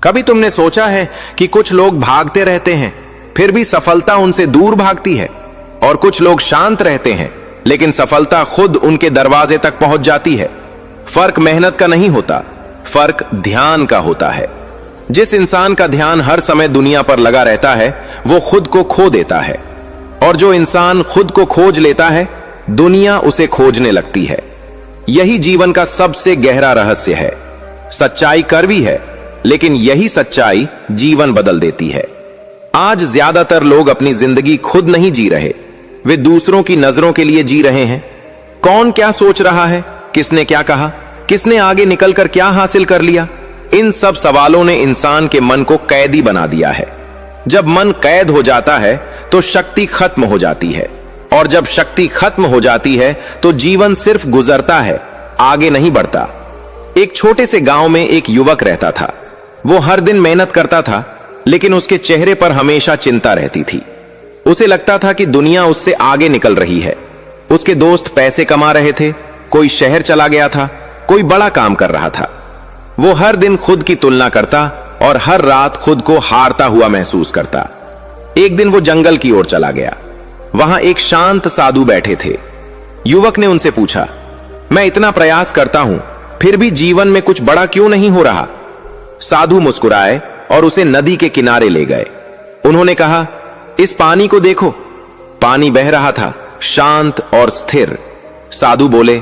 कभी तुमने सोचा है कि कुछ लोग भागते रहते हैं फिर भी सफलता उनसे दूर भागती है, और कुछ लोग शांत रहते हैं लेकिन सफलता खुद उनके दरवाजे तक पहुंच जाती है। फर्क मेहनत का नहीं होता, फर्क ध्यान का होता है। जिस इंसान का ध्यान हर समय दुनिया पर लगा रहता है वो खुद को खो देता है, और जो इंसान खुद को खोज लेता है दुनिया उसे खोजने लगती है। यही जीवन का सबसे गहरा रहस्य है। सच्चाई कड़वी है लेकिन यही सच्चाई जीवन बदल देती है। आज ज्यादातर लोग अपनी जिंदगी खुद नहीं जी रहे, वे दूसरों की नजरों के लिए जी रहे हैं। कौन क्या सोच रहा है, किसने क्या कहा, किसने आगे निकलकर क्या हासिल कर लिया, इन सब सवालों ने इंसान के मन को कैदी बना दिया है। जब मन कैद हो जाता है तो शक्ति खत्म हो जाती है, और जब शक्ति खत्म हो जाती है तो जीवन सिर्फ गुजरता है, आगे नहीं बढ़ता। एक छोटे से गांव में एक युवक रहता था। वो हर दिन मेहनत करता था लेकिन उसके चेहरे पर हमेशा चिंता रहती थी। उसे लगता था कि दुनिया उससे आगे निकल रही है। उसके दोस्त पैसे कमा रहे थे, कोई शहर चला गया था, कोई बड़ा काम कर रहा था। वो हर दिन खुद की तुलना करता और हर रात खुद को हारता हुआ महसूस करता। एक दिन वो जंगल की ओर चला गया। वहां एक शांत साधु बैठे थे। युवक ने उनसे पूछा, मैं इतना प्रयास करता हूं फिर भी जीवन में कुछ बड़ा क्यों नहीं हो रहा? साधु मुस्कुराए और उसे नदी के किनारे ले गए। उन्होंने कहा, इस पानी को देखो। पानी बह रहा था, शांत और स्थिर। साधु बोले,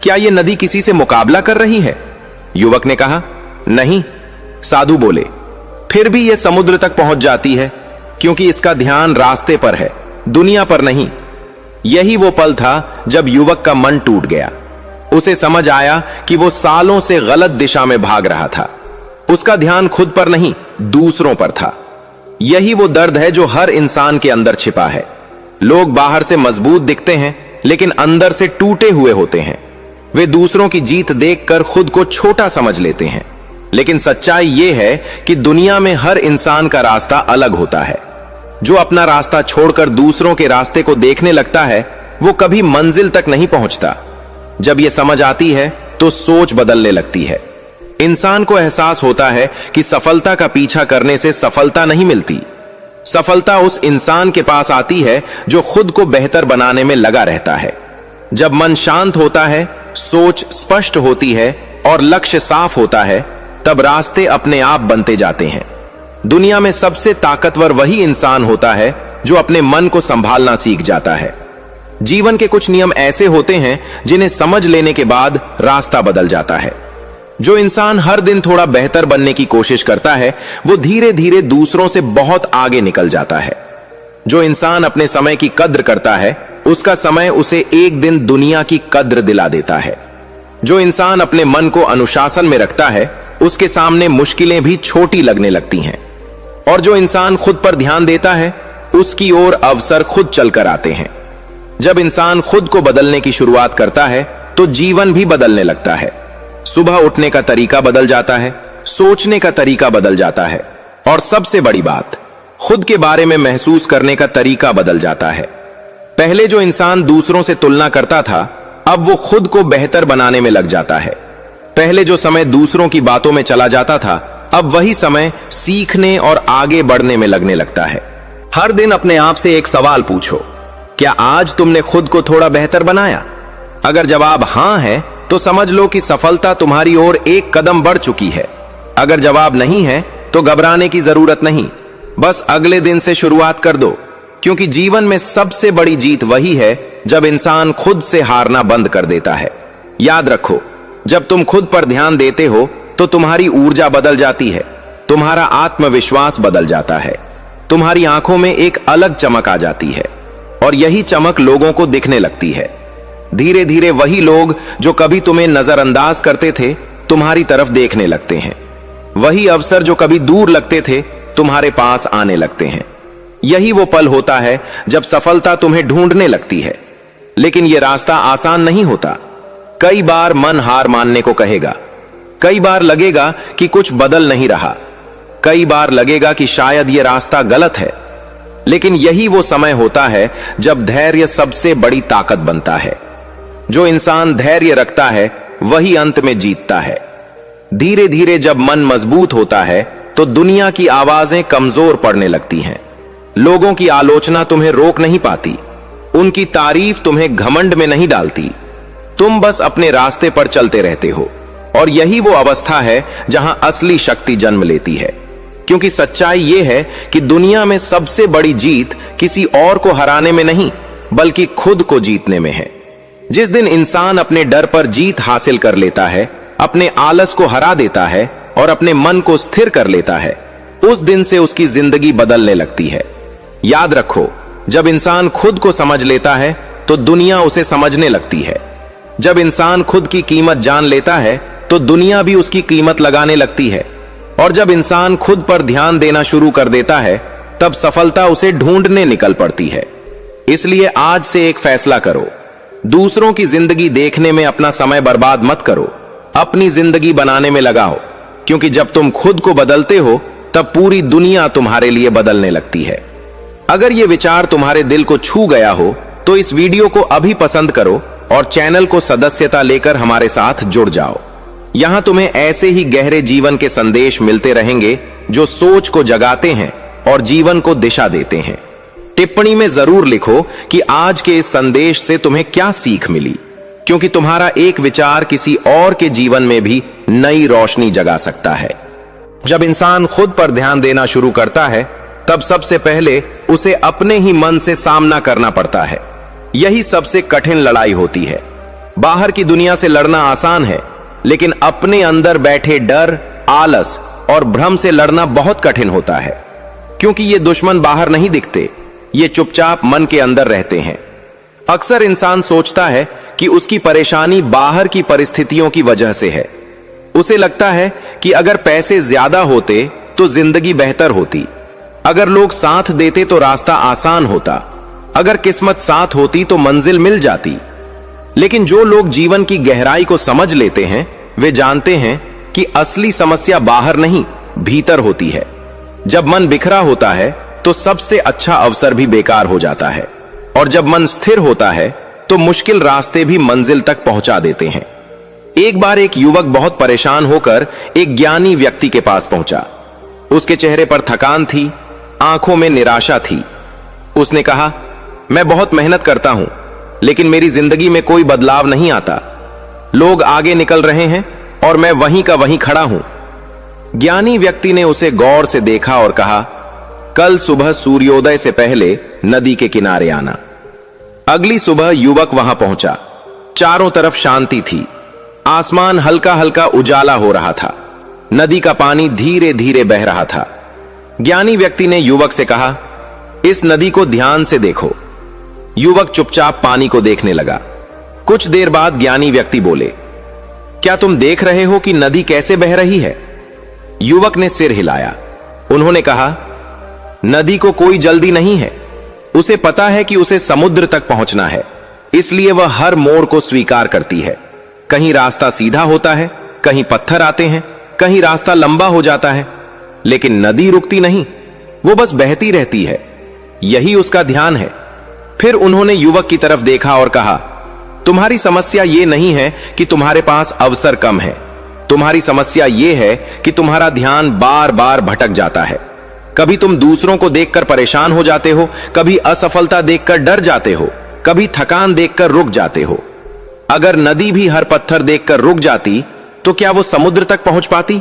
क्या यह नदी किसी से मुकाबला कर रही है? युवक ने कहा, नहीं। साधु बोले, फिर भी यह समुद्र तक पहुंच जाती है क्योंकि इसका ध्यान रास्ते पर है, दुनिया पर नहीं। यही वो पल था जब युवक का मन टूट गया। उसे समझ आया कि वो सालों से गलत दिशा में भाग रहा था। उसका ध्यान खुद पर नहीं, दूसरों पर था। यही वो दर्द है जो हर इंसान के अंदर छिपा है। लोग बाहर से मजबूत दिखते हैं लेकिन अंदर से टूटे हुए होते हैं। वे दूसरों की जीत देखकर खुद को छोटा समझ लेते हैं, लेकिन सच्चाई ये है कि दुनिया में हर इंसान का रास्ता अलग होता है। जो अपना रास्ता छोड़कर दूसरों के रास्ते को देखने लगता है वो कभी मंजिल तक नहीं पहुंचता। जब यह समझ आती है तो सोच बदलने लगती है। इंसान को एहसास होता है कि सफलता का पीछा करने से सफलता नहीं मिलती। सफलता उस इंसान के पास आती है जो खुद को बेहतर बनाने में लगा रहता है। जब मन शांत होता है, सोच स्पष्ट होती है और लक्ष्य साफ होता है, तब रास्ते अपने आप बनते जाते हैं। दुनिया में सबसे ताकतवर वही इंसान होता है जो अपने मन को संभालना सीख जाता है। जीवन के कुछ नियम ऐसे होते हैं जिन्हें समझ लेने के बाद रास्ता बदल जाता है। जो इंसान हर दिन थोड़ा बेहतर बनने की कोशिश करता है वो धीरे धीरे दूसरों से बहुत आगे निकल जाता है। जो इंसान अपने समय की कद्र करता है उसका समय उसे एक दिन दुनिया की कद्र दिला देता है। जो इंसान अपने मन को अनुशासन में रखता है उसके सामने मुश्किलें भी छोटी लगने लगती हैं, और जो इंसान खुद पर ध्यान देता है उसकी ओर अवसर खुद चलकर आते हैं। जब इंसान खुद को बदलने की शुरुआत करता है तो जीवन भी बदलने लगता है। सुबह उठने का तरीका बदल जाता है, सोचने का तरीका बदल जाता है, और सबसे बड़ी बात, खुद के बारे में महसूस करने का तरीका बदल जाता है। पहले जो इंसान दूसरों से तुलना करता था अब वो खुद को बेहतर बनाने में लग जाता है। पहले जो समय दूसरों की बातों में चला जाता था अब वही समय सीखने और आगे बढ़ने में लगने लगता है। हर दिन अपने आप से एक सवाल पूछो, क्या आज तुमने खुद को थोड़ा बेहतर बनाया? अगर जवाब हां है तो समझ लो कि सफलता तुम्हारी ओर एक कदम बढ़ चुकी है। अगर जवाब नहीं है तो घबराने की जरूरत नहीं, बस अगले दिन से शुरुआत कर दो, क्योंकि जीवन में सबसे बड़ी जीत वही है जब इंसान खुद से हारना बंद कर देता है। याद रखो, जब तुम खुद पर ध्यान देते हो तो तुम्हारी ऊर्जा बदल जाती है, तुम्हारा आत्मविश्वास बदल जाता है, तुम्हारी आंखों में एक अलग चमक आ जाती है, और यही चमक लोगों को दिखने लगती है। धीरे धीरे वही लोग जो कभी तुम्हें नजरअंदाज करते थे तुम्हारी तरफ देखने लगते हैं। वही अवसर जो कभी दूर लगते थे तुम्हारे पास आने लगते हैं। यही वो पल होता है जब सफलता तुम्हें ढूंढने लगती है। लेकिन यह रास्ता आसान नहीं होता। कई बार मन हार मानने को कहेगा, कई बार लगेगा कि कुछ बदल नहीं रहा, कई बार लगेगा कि शायद यह रास्ता गलत है। लेकिन यही वो समय होता है जब धैर्य सबसे बड़ी ताकत बनता है। जो इंसान धैर्य रखता है वही अंत में जीतता है। धीरे धीरे जब मन मजबूत होता है तो दुनिया की आवाजें कमजोर पड़ने लगती हैं। लोगों की आलोचना तुम्हें रोक नहीं पाती, उनकी तारीफ तुम्हें घमंड में नहीं डालती। तुम बस अपने रास्ते पर चलते रहते हो, और यही वो अवस्था है जहां असली शक्ति जन्म लेती है। क्योंकि सच्चाई ये है कि दुनिया में सबसे बड़ी जीत किसी और को हराने में नहीं, बल्कि खुद को जीतने में है। जिस दिन इंसान अपने डर पर जीत हासिल कर लेता है, अपने आलस को हरा देता है और अपने मन को स्थिर कर लेता है, उस दिन से उसकी जिंदगी बदलने लगती है। याद रखो, जब इंसान खुद को समझ लेता है तो दुनिया उसे समझने लगती है। जब इंसान खुद की कीमत जान लेता है तो दुनिया भी उसकी कीमत लगाने लगती है। और जब इंसान खुद पर ध्यान देना शुरू कर देता है, तब सफलता उसे ढूंढने निकल पड़ती है। इसलिए आज से एक फैसला करो, दूसरों की जिंदगी देखने में अपना समय बर्बाद मत करो, अपनी जिंदगी बनाने में लगाओ। क्योंकि जब तुम खुद को बदलते हो, तब पूरी दुनिया तुम्हारे लिए बदलने लगती है। अगर ये विचार तुम्हारे दिल को छू गया हो तो इस वीडियो को अभी पसंद करो और चैनल को सदस्यता लेकर हमारे साथ जुड़ जाओ। यहां तुम्हें ऐसे ही गहरे जीवन के संदेश मिलते रहेंगे जो सोच को जगाते हैं और जीवन को दिशा देते हैं। टिप्पणी में जरूर लिखो कि आज के इस संदेश से तुम्हें क्या सीख मिली, क्योंकि तुम्हारा एक विचार किसी और के जीवन में भी नई रोशनी जगा सकता है। जब इंसान खुद पर ध्यान देना शुरू करता है, तब सबसे पहले उसे अपने ही मन से सामना करना पड़ता है। यही सबसे कठिन लड़ाई होती है। बाहर की दुनिया से लड़ना आसान है, लेकिन अपने अंदर बैठे डर, आलस और भ्रम से लड़ना बहुत कठिन होता है। क्योंकि ये दुश्मन बाहर नहीं दिखते, ये चुपचाप मन के अंदर रहते हैं। अक्सर इंसान सोचता है कि उसकी परेशानी बाहर की परिस्थितियों की वजह से है। उसे लगता है कि अगर पैसे ज्यादा होते तो जिंदगी बेहतर होती, अगर लोग साथ देते तो रास्ता आसान होता, अगर किस्मत साथ होती तो मंजिल मिल जाती। लेकिन जो लोग जीवन की गहराई को समझ लेते हैं, वे जानते हैं कि असली समस्या बाहर नहीं, भीतर होती है। जब मन बिखरा होता है तो सबसे अच्छा अवसर भी बेकार हो जाता है, और जब मन स्थिर होता है तो मुश्किल रास्ते भी मंजिल तक पहुंचा देते हैं। एक बार एक युवक बहुत परेशान होकर एक ज्ञानी व्यक्ति के पास पहुंचा। उसके चेहरे पर थकान थी, आंखों में निराशा थी। उसने कहा, मैं बहुत मेहनत करता हूं, लेकिन मेरी जिंदगी में कोई बदलाव नहीं आता। लोग आगे निकल रहे हैं और मैं वहीं का वहीं खड़ा हूं। ज्ञानी व्यक्ति ने उसे गौर से देखा और कहा, कल सुबह सूर्योदय से पहले नदी के किनारे आना। अगली सुबह युवक वहां पहुंचा। चारों तरफ शांति थी, आसमान हल्का हल्का उजाला हो रहा था, नदी का पानी धीरे धीरे बह रहा था। ज्ञानी व्यक्ति ने युवक से कहा, इस नदी को ध्यान से देखो। युवक चुपचाप पानी को देखने लगा। कुछ देर बाद ज्ञानी व्यक्ति बोले, क्या तुम देख रहे हो कि नदी कैसे बह रही है? युवक ने सिर हिलाया। उन्होंने कहा, नदी को कोई जल्दी नहीं है, उसे पता है कि उसे समुद्र तक पहुंचना है, इसलिए वह हर मोड़ को स्वीकार करती है। कहीं रास्ता सीधा होता है, कहीं पत्थर आते हैं, कहीं रास्ता लंबा हो जाता है, लेकिन नदी रुकती नहीं, वो बस बहती रहती है। यही उसका ध्यान है। फिर उन्होंने युवक की तरफ देखा और कहा, तुम्हारी समस्या ये नहीं है कि तुम्हारे पास अवसर कम है, तुम्हारी समस्या ये है कि तुम्हारा ध्यान बार बार भटक जाता है। कभी तुम दूसरों को देखकर परेशान हो जाते हो, कभी असफलता देखकर डर जाते हो, कभी थकान देखकर रुक जाते हो। अगर नदी भी हर पत्थर देखकर रुक जाती तो क्या वो समुद्र तक पहुंच पाती?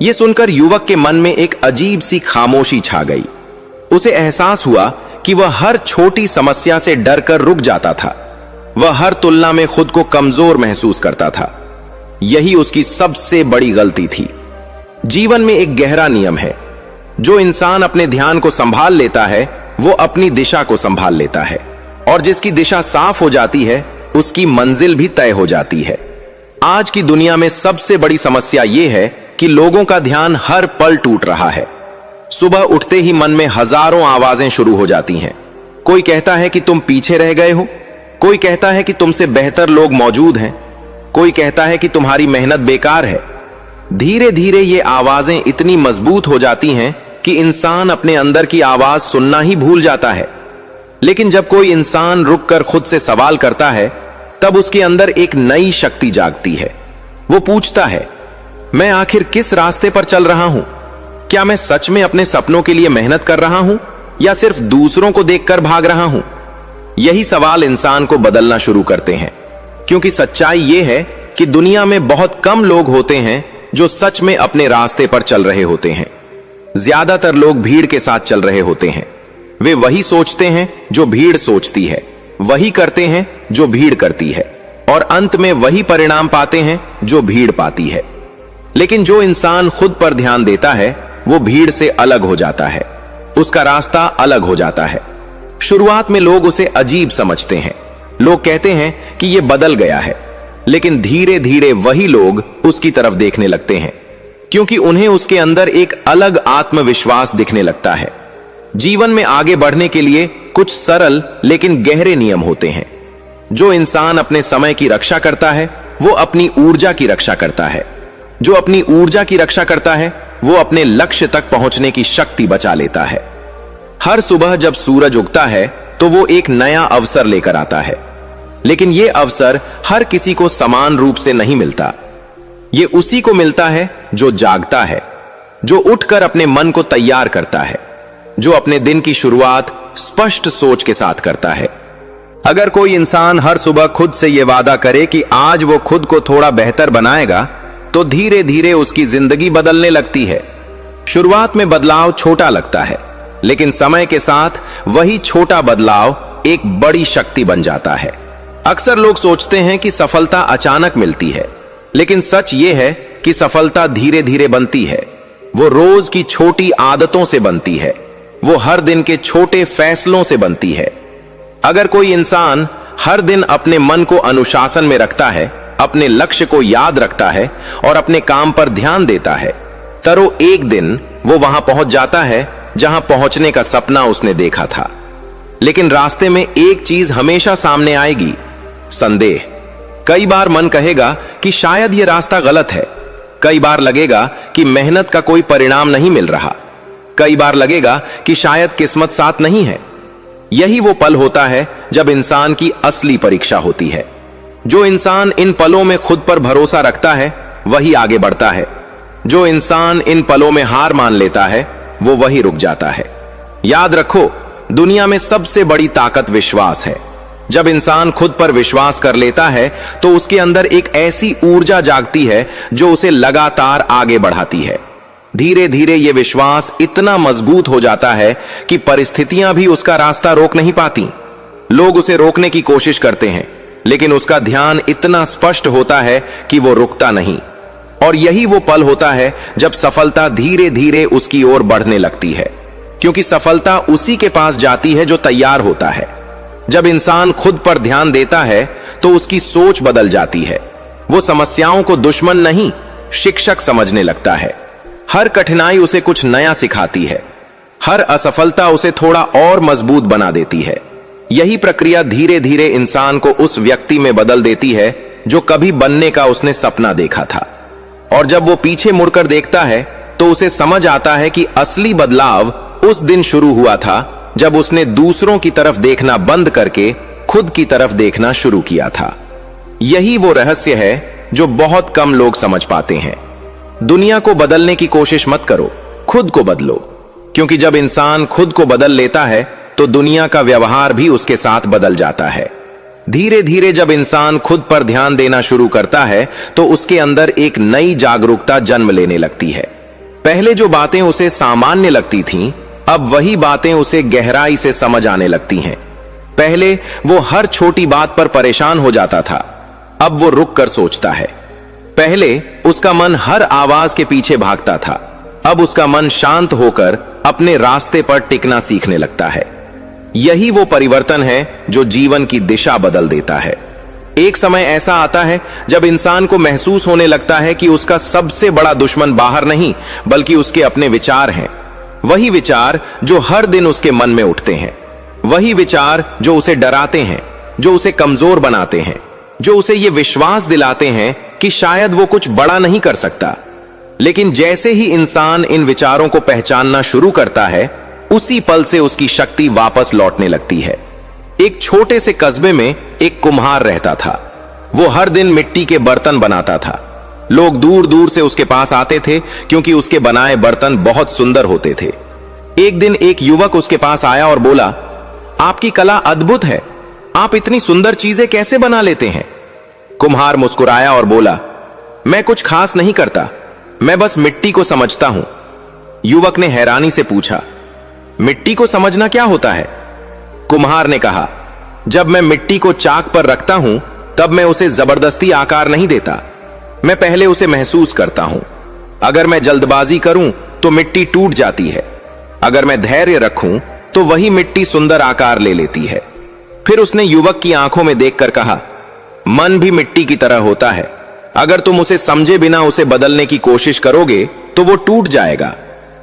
यह सुनकर युवक के मन में एक अजीब सी खामोशी छा गई। उसे एहसास हुआ कि वह हर छोटी समस्या से डरकर रुक जाता था। वह हर तुलना में खुद को कमजोर महसूस करता था। यही उसकी सबसे बड़ी गलती थी। जीवन में एक गहरा नियम है, जो इंसान अपने ध्यान को संभाल लेता है वो अपनी दिशा को संभाल लेता है, और जिसकी दिशा साफ हो जाती है उसकी मंजिल भी तय हो जाती है। आज की दुनिया में सबसे बड़ी समस्या यह है कि लोगों का ध्यान हर पल टूट रहा है। सुबह उठते ही मन में हजारों आवाजें शुरू हो जाती हैं। कोई कहता है कि तुम पीछे रह गए हो, कोई कहता है कि तुमसे बेहतर लोग मौजूद हैं, कोई कहता है कि तुम्हारी मेहनत बेकार है। धीरे धीरे ये आवाजें इतनी मजबूत हो जाती हैं कि इंसान अपने अंदर की आवाज सुनना ही भूल जाता है। लेकिन जब कोई इंसान रुककर खुद से सवाल करता है, तब उसके अंदर एक नई शक्ति जागती है। वो पूछता है, मैं आखिर किस रास्ते पर चल रहा हूं? क्या मैं सच में अपने सपनों के लिए मेहनत कर रहा हूं या सिर्फ दूसरों को देखकर भाग रहा हूं? यही सवाल इंसान को बदलना शुरू करते हैं, क्योंकि सच्चाई यह है कि दुनिया में बहुत कम लोग होते हैं जो सच में अपने रास्ते पर चल रहे होते हैं। ज्यादातर लोग भीड़ के साथ चल रहे होते हैं। वे वही सोचते हैं जो भीड़ सोचती है, वही करते हैं जो भीड़ करती है, और अंत में वही परिणाम पाते हैं जो भीड़ पाती है। लेकिन जो इंसान खुद पर ध्यान देता है वो भीड़ से अलग हो जाता है, उसका रास्ता अलग हो जाता है। शुरुआत में लोग उसे अजीब समझते हैं, लोग कहते हैं कि यह बदल गया है, लेकिन धीरे धीरे वही लोग उसकी तरफ देखने लगते हैं, क्योंकि उन्हें उसके अंदर एक अलग आत्मविश्वास दिखने लगता है। जीवन में आगे बढ़ने के लिए कुछ सरल लेकिन गहरे नियम होते हैं। जो इंसान अपने समय की रक्षा करता है वो अपनी ऊर्जा की रक्षा करता है। जो अपनी ऊर्जा की रक्षा करता है वो अपने लक्ष्य तक पहुंचने की शक्ति बचा लेता है। हर सुबह जब सूरज उगता है तो वो एक नया अवसर लेकर आता है, लेकिन ये अवसर हर किसी को समान रूप से नहीं मिलता। ये उसी को मिलता है जो जागता है, जो उठकर अपने मन को तैयार करता है, जो अपने दिन की शुरुआत स्पष्ट सोच के साथ करता है। अगर कोई इंसान हर सुबह खुद से यह वादा करे कि आज वो खुद को थोड़ा बेहतर बनाएगा, तो धीरे धीरे उसकी जिंदगी बदलने लगती है। शुरुआत में बदलाव छोटा लगता है, लेकिन समय के साथ वही छोटा बदलाव एक बड़ी शक्ति बन जाता है। अक्सर लोग सोचते हैं कि सफलता अचानक मिलती है, लेकिन सच ये है कि सफलता धीरे धीरे बनती है। वो रोज की छोटी आदतों से बनती है, वो हर दिन के छोटे फैसलों से बनती है। अगर कोई इंसान हर दिन अपने मन को अनुशासन में रखता है, अपने लक्ष्य को याद रखता है और अपने काम पर ध्यान देता है, तो एक दिन वो वहां पहुंच जाता है जहां पहुंचने का सपना उसने देखा था। लेकिन रास्ते में एक चीज हमेशा सामने आएगी, संदेह। कई बार मन कहेगा कि शायद यह रास्ता गलत है, कई बार लगेगा कि मेहनत का कोई परिणाम नहीं मिल रहा, कई बार लगेगा कि शायद किस्मत साथ नहीं है। यही वो पल होता है जब इंसान की असली परीक्षा होती है। जो इंसान इन पलों में खुद पर भरोसा रखता है वही आगे बढ़ता है। जो इंसान इन पलों में हार मान लेता है वो वही रुक जाता है। याद रखो, दुनिया में सबसे बड़ी ताकत विश्वास है। जब इंसान खुद पर विश्वास कर लेता है तो उसके अंदर एक ऐसी ऊर्जा जागती है जो उसे लगातार आगे बढ़ाती है। धीरे धीरे यह विश्वास इतना मजबूत हो जाता है कि परिस्थितियां भी उसका रास्ता रोक नहीं पाती। लोग उसे रोकने की कोशिश करते हैं, लेकिन उसका ध्यान इतना स्पष्ट होता है कि वो रुकता नहीं। और यही वो पल होता है जब सफलता धीरे धीरे उसकी ओर बढ़ने लगती है, क्योंकि सफलता उसी के पास जाती है जो तैयार होता है। जब इंसान खुद पर ध्यान देता है तो उसकी सोच बदल जाती है। वो समस्याओं को दुश्मन नहीं, शिक्षक समझने लगता है। हर कठिनाई उसे कुछ नया सिखाती है, हर असफलता उसे थोड़ा और मजबूत बना देती है। यही प्रक्रिया धीरे धीरे इंसान को उस व्यक्ति में बदल देती है जो कभी बनने का उसने सपना देखा था। और जब वो पीछे मुड़कर देखता है तो उसे समझ आता है कि असली बदलाव उस दिन शुरू हुआ था जब उसने दूसरों की तरफ देखना बंद करके खुद की तरफ देखना शुरू किया था। यही वो रहस्य है जो बहुत कम लोग समझ पाते हैं। दुनिया को बदलने की कोशिश मत करो, खुद को बदलो, क्योंकि जब इंसान खुद को बदल लेता है तो दुनिया का व्यवहार भी उसके साथ बदल जाता है। धीरे धीरे जब इंसान खुद पर ध्यान देना शुरू करता है तो उसके अंदर एक नई जागरूकता जन्म लेने लगती है। पहले जो बातें उसे सामान्य लगती थीं, अब वही बातें उसे गहराई से समझ आने लगती हैं। पहले वो हर छोटी बात पर परेशान हो जाता था, अब वो रुक कर सोचता है। पहले उसका मन हर आवाज के पीछे भागता था, अब उसका मन शांत होकर अपने रास्ते पर टिकना सीखने लगता है। यही वो परिवर्तन है जो जीवन की दिशा बदल देता है। एक समय ऐसा आता है जब इंसान को महसूस होने लगता है कि उसका सबसे बड़ा दुश्मन बाहर नहीं बल्कि उसके अपने विचार हैं। वही विचार जो हर दिन उसके मन में उठते हैं, वही विचार जो उसे डराते हैं, जो उसे कमजोर बनाते हैं, जो उसे ये विश्वास दिलाते हैं कि शायद वो कुछ बड़ा नहीं कर सकता। लेकिन जैसे ही इंसान इन विचारों को पहचानना शुरू करता है, उसी पल से उसकी शक्ति वापस लौटने लगती है। एक छोटे से कस्बे में एक कुम्हार रहता था। वो हर दिन मिट्टी के बर्तन बनाता था, लोग दूर दूर से उसके पास आते थे क्योंकि उसके बनाए बर्तन बहुत सुंदर होते थे। एक दिन एक युवक उसके पास आया और बोला, आपकी कला अद्भुत है, आप इतनी सुंदर चीजें कैसे बना लेते हैं? कुम्हार मुस्कुराया और बोला, मैं कुछ खास नहीं करता, मैं बस मिट्टी को समझता हूं। युवक ने हैरानी से पूछा, मिट्टी को समझना क्या होता है? कुम्हार ने कहा, जब मैं मिट्टी को चाक पर रखता हूं तब मैं उसे जबरदस्ती आकार नहीं देता, मैं पहले उसे महसूस करता हूं। अगर मैं जल्दबाजी करूं तो मिट्टी टूट जाती है, अगर मैं धैर्य रखूं तो वही मिट्टी सुंदर आकार ले लेती है। फिर उसने युवक की आंखों में देखकर कहा, मन भी मिट्टी की तरह होता है, अगर तुम उसे समझे बिना उसे बदलने की कोशिश करोगे तो वो टूट जाएगा,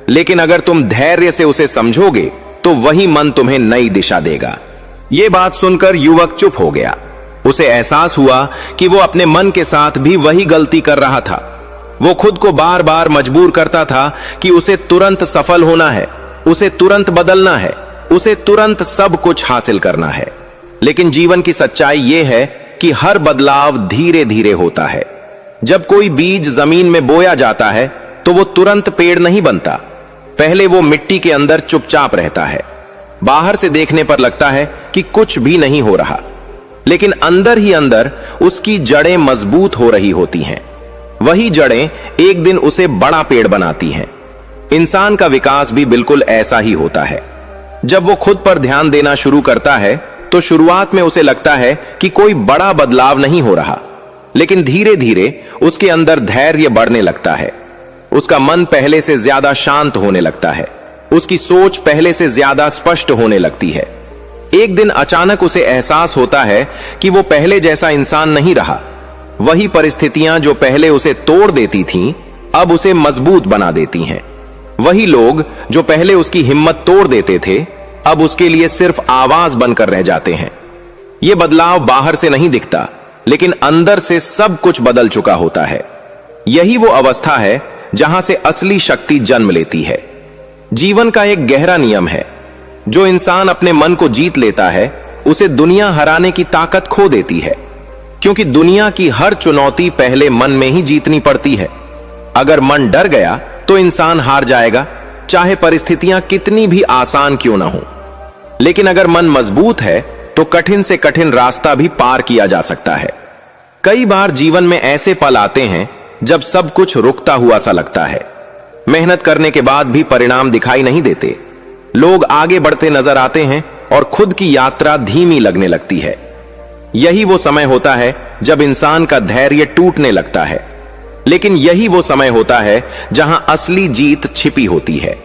लेकिन अगर तुम धैर्य से उसे समझोगे तो वही मन तुम्हें नई दिशा देगा। यह बात सुनकर युवक चुप हो गया। उसे एहसास हुआ कि वो अपने मन के साथ भी वही गलती कर रहा था। वो खुद को बार बार मजबूर करता था कि उसे तुरंत सफल होना है, उसे तुरंत बदलना है, उसे तुरंत सब कुछ हासिल करना है। लेकिन जीवन की सच्चाई यह है कि हर बदलाव धीरे धीरे होता है। जब कोई बीज जमीन में बोया जाता है तो वो तुरंत पेड़ नहीं बनता, पहले वो मिट्टी के अंदर चुपचाप रहता है। बाहर से देखने पर लगता है कि कुछ भी नहीं हो रहा, लेकिन अंदर ही अंदर उसकी जड़ें मजबूत हो रही होती हैं। वही जड़ें एक दिन उसे बड़ा पेड़ बनाती हैं। इंसान का विकास भी बिल्कुल ऐसा ही होता है। जब वो खुद पर ध्यान देना शुरू करता है तो शुरुआत में उसे लगता है कि कोई बड़ा बदलाव नहीं हो रहा, लेकिन धीरे धीरे उसके अंदर धैर्य बढ़ने लगता है। उसका मन पहले से ज्यादा शांत होने लगता है, उसकी सोच पहले से ज्यादा स्पष्ट होने लगती है। एक दिन अचानक उसे एहसास होता है कि वो पहले जैसा इंसान नहीं रहा। वही परिस्थितियां जो पहले उसे तोड़ देती थीं, अब उसे मजबूत बना देती हैं। वही लोग जो पहले उसकी हिम्मत तोड़ देते थे, अब उसके लिए सिर्फ आवाज बनकर रह जाते हैं। यह बदलाव बाहर से नहीं दिखता, लेकिन अंदर से सब कुछ बदल चुका होता है। यही वो अवस्था है जहां से असली शक्ति जन्म लेती है। जीवन का एक गहरा नियम है, जो इंसान अपने मन को जीत लेता है उसे दुनिया हराने की ताकत खो देती है, क्योंकि दुनिया की हर चुनौती पहले मन में ही जीतनी पड़ती है। अगर मन डर गया तो इंसान हार जाएगा, चाहे परिस्थितियां कितनी भी आसान क्यों ना हो। लेकिन अगर मन मजबूत है तो कठिन से कठिन रास्ता भी पार किया जा सकता है। कई बार जीवन में ऐसे पल आते हैं जब सब कुछ रुकता हुआ सा लगता है। मेहनत करने के बाद भी परिणाम दिखाई नहीं देते। लोग आगे बढ़ते नजर आते हैं और खुद की यात्रा धीमी लगने लगती है। यही वो समय होता है जब इंसान का धैर्य टूटने लगता है। लेकिन यही वो समय होता है जहां असली जीत छिपी होती है,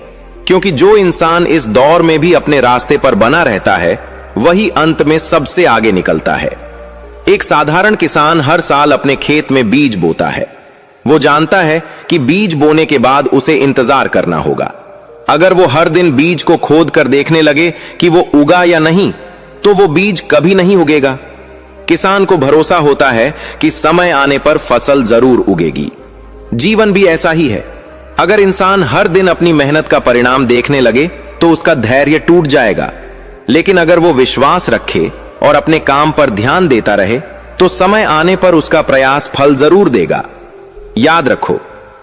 क्योंकि जो इंसान इस दौर में भी अपने रास्ते पर बना रहता है, वही अंत में सबसे आगे निकलता है। एक साधारण किसान हर साल अपने खेत में बीज बोता है। वो जानता है कि बीज बोने के बाद उसे इंतजार करना होगा। अगर वो हर दिन बीज को खोद कर देखने लगे कि वो उगा या नहीं, तो वो बीज कभी नहीं उगेगा। किसान को भरोसा होता है कि समय आने पर फसल जरूर उगेगी। जीवन भी ऐसा ही है। अगर इंसान हर दिन अपनी मेहनत का परिणाम देखने लगे तो उसका धैर्य टूट जाएगा, लेकिन अगर वो विश्वास रखे और अपने काम पर ध्यान देता रहे तो समय आने पर उसका प्रयास फल जरूर देगा। याद रखो,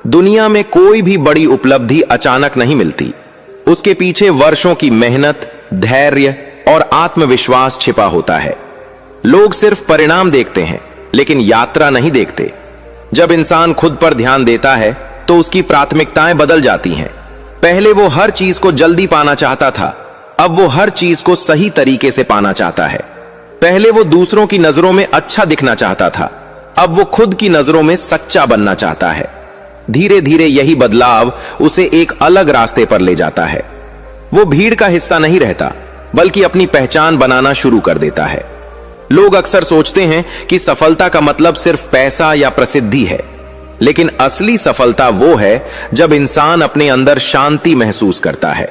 दुनिया में कोई भी बड़ी उपलब्धि अचानक नहीं मिलती। उसके पीछे वर्षों की मेहनत, धैर्य और आत्मविश्वास छिपा होता है। लोग सिर्फ परिणाम देखते हैं, लेकिन यात्रा नहीं देखते। जब इंसान खुद पर ध्यान देता है तो उसकी प्राथमिकताएं बदल जाती हैं। पहले वो हर चीज को जल्दी पाना चाहता था, अब वो हर चीज को सही तरीके से पाना चाहता है। पहले वो दूसरों की नजरों में अच्छा दिखना चाहता था, अब वो खुद की नजरों में सच्चा बनना चाहता है। धीरे धीरे यही बदलाव उसे एक अलग रास्ते पर ले जाता है। वो भीड़ का हिस्सा नहीं रहता, बल्कि अपनी पहचान बनाना शुरू कर देता है। लोग अक्सर सोचते हैं कि सफलता का मतलब सिर्फ पैसा या प्रसिद्धि है, लेकिन असली सफलता वो है जब इंसान अपने अंदर शांति महसूस करता है।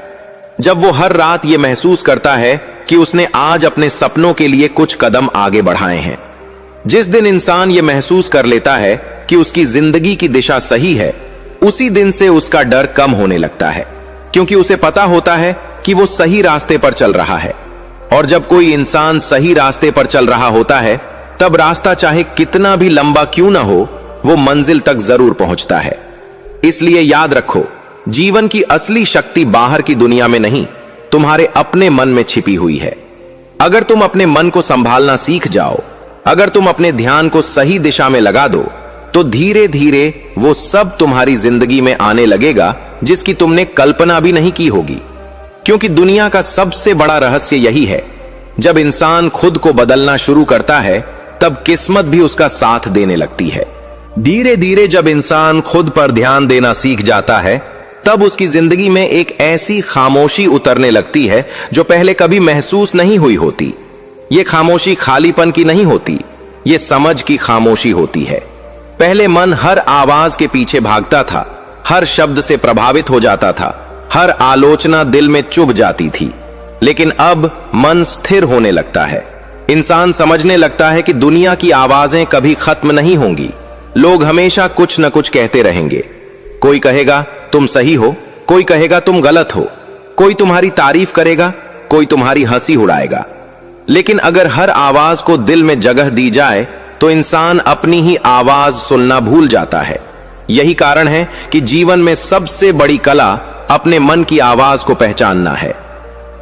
जब वो हर रात ये महसूस करता है कि उसने आज अपने सपनों के लिए कुछ कदम आगे बढ़ाए हैं। जिस दिन इंसान ये महसूस कर लेता है कि उसकी जिंदगी की दिशा सही है, उसी दिन से उसका डर कम होने लगता है, क्योंकि उसे पता होता है कि वो सही रास्ते पर चल रहा है। और जब कोई इंसान सही रास्ते पर चल रहा होता है, तब रास्ता चाहे कितना भी लंबा क्यों ना हो, वो मंजिल तक जरूर पहुंचता है। इसलिए याद रखो, जीवन की असली शक्ति बाहर की दुनिया में नहीं, तुम्हारे अपने मन में छिपी हुई है। अगर तुम अपने मन को संभालना सीख जाओ, अगर तुम अपने ध्यान को सही दिशा में लगा दो, तो धीरे धीरे वो सब तुम्हारी जिंदगी में आने लगेगा जिसकी तुमने कल्पना भी नहीं की होगी। क्योंकि दुनिया का सबसे बड़ा रहस्य यही है, जब इंसान खुद को बदलना शुरू करता है तब किस्मत भी उसका साथ देने लगती है। धीरे धीरे जब इंसान खुद पर ध्यान देना सीख जाता है, तब उसकी जिंदगी में एक ऐसी खामोशी उतरने लगती है जो पहले कभी महसूस नहीं हुई होती। ये खामोशी खालीपन की नहीं होती, ये समझ की खामोशी होती है। पहले मन हर आवाज के पीछे भागता था, हर शब्द से प्रभावित हो जाता था, हर आलोचना दिल में चुभ जाती थी। लेकिन अब मन स्थिर होने लगता है। इंसान समझने लगता है कि दुनिया की आवाजें कभी खत्म नहीं होंगी। लोग हमेशा कुछ न कुछ कहते रहेंगे। कोई कहेगा तुम सही हो, कोई कहेगा तुम गलत हो, कोई तुम्हारी तारीफ करेगा, कोई तुम्हारी हंसी उड़ाएगा। लेकिन अगर हर आवाज को दिल में जगह दी जाए तो इंसान अपनी ही आवाज सुनना भूल जाता है। यही कारण है कि जीवन में सबसे बड़ी कला अपने मन की आवाज को पहचानना है।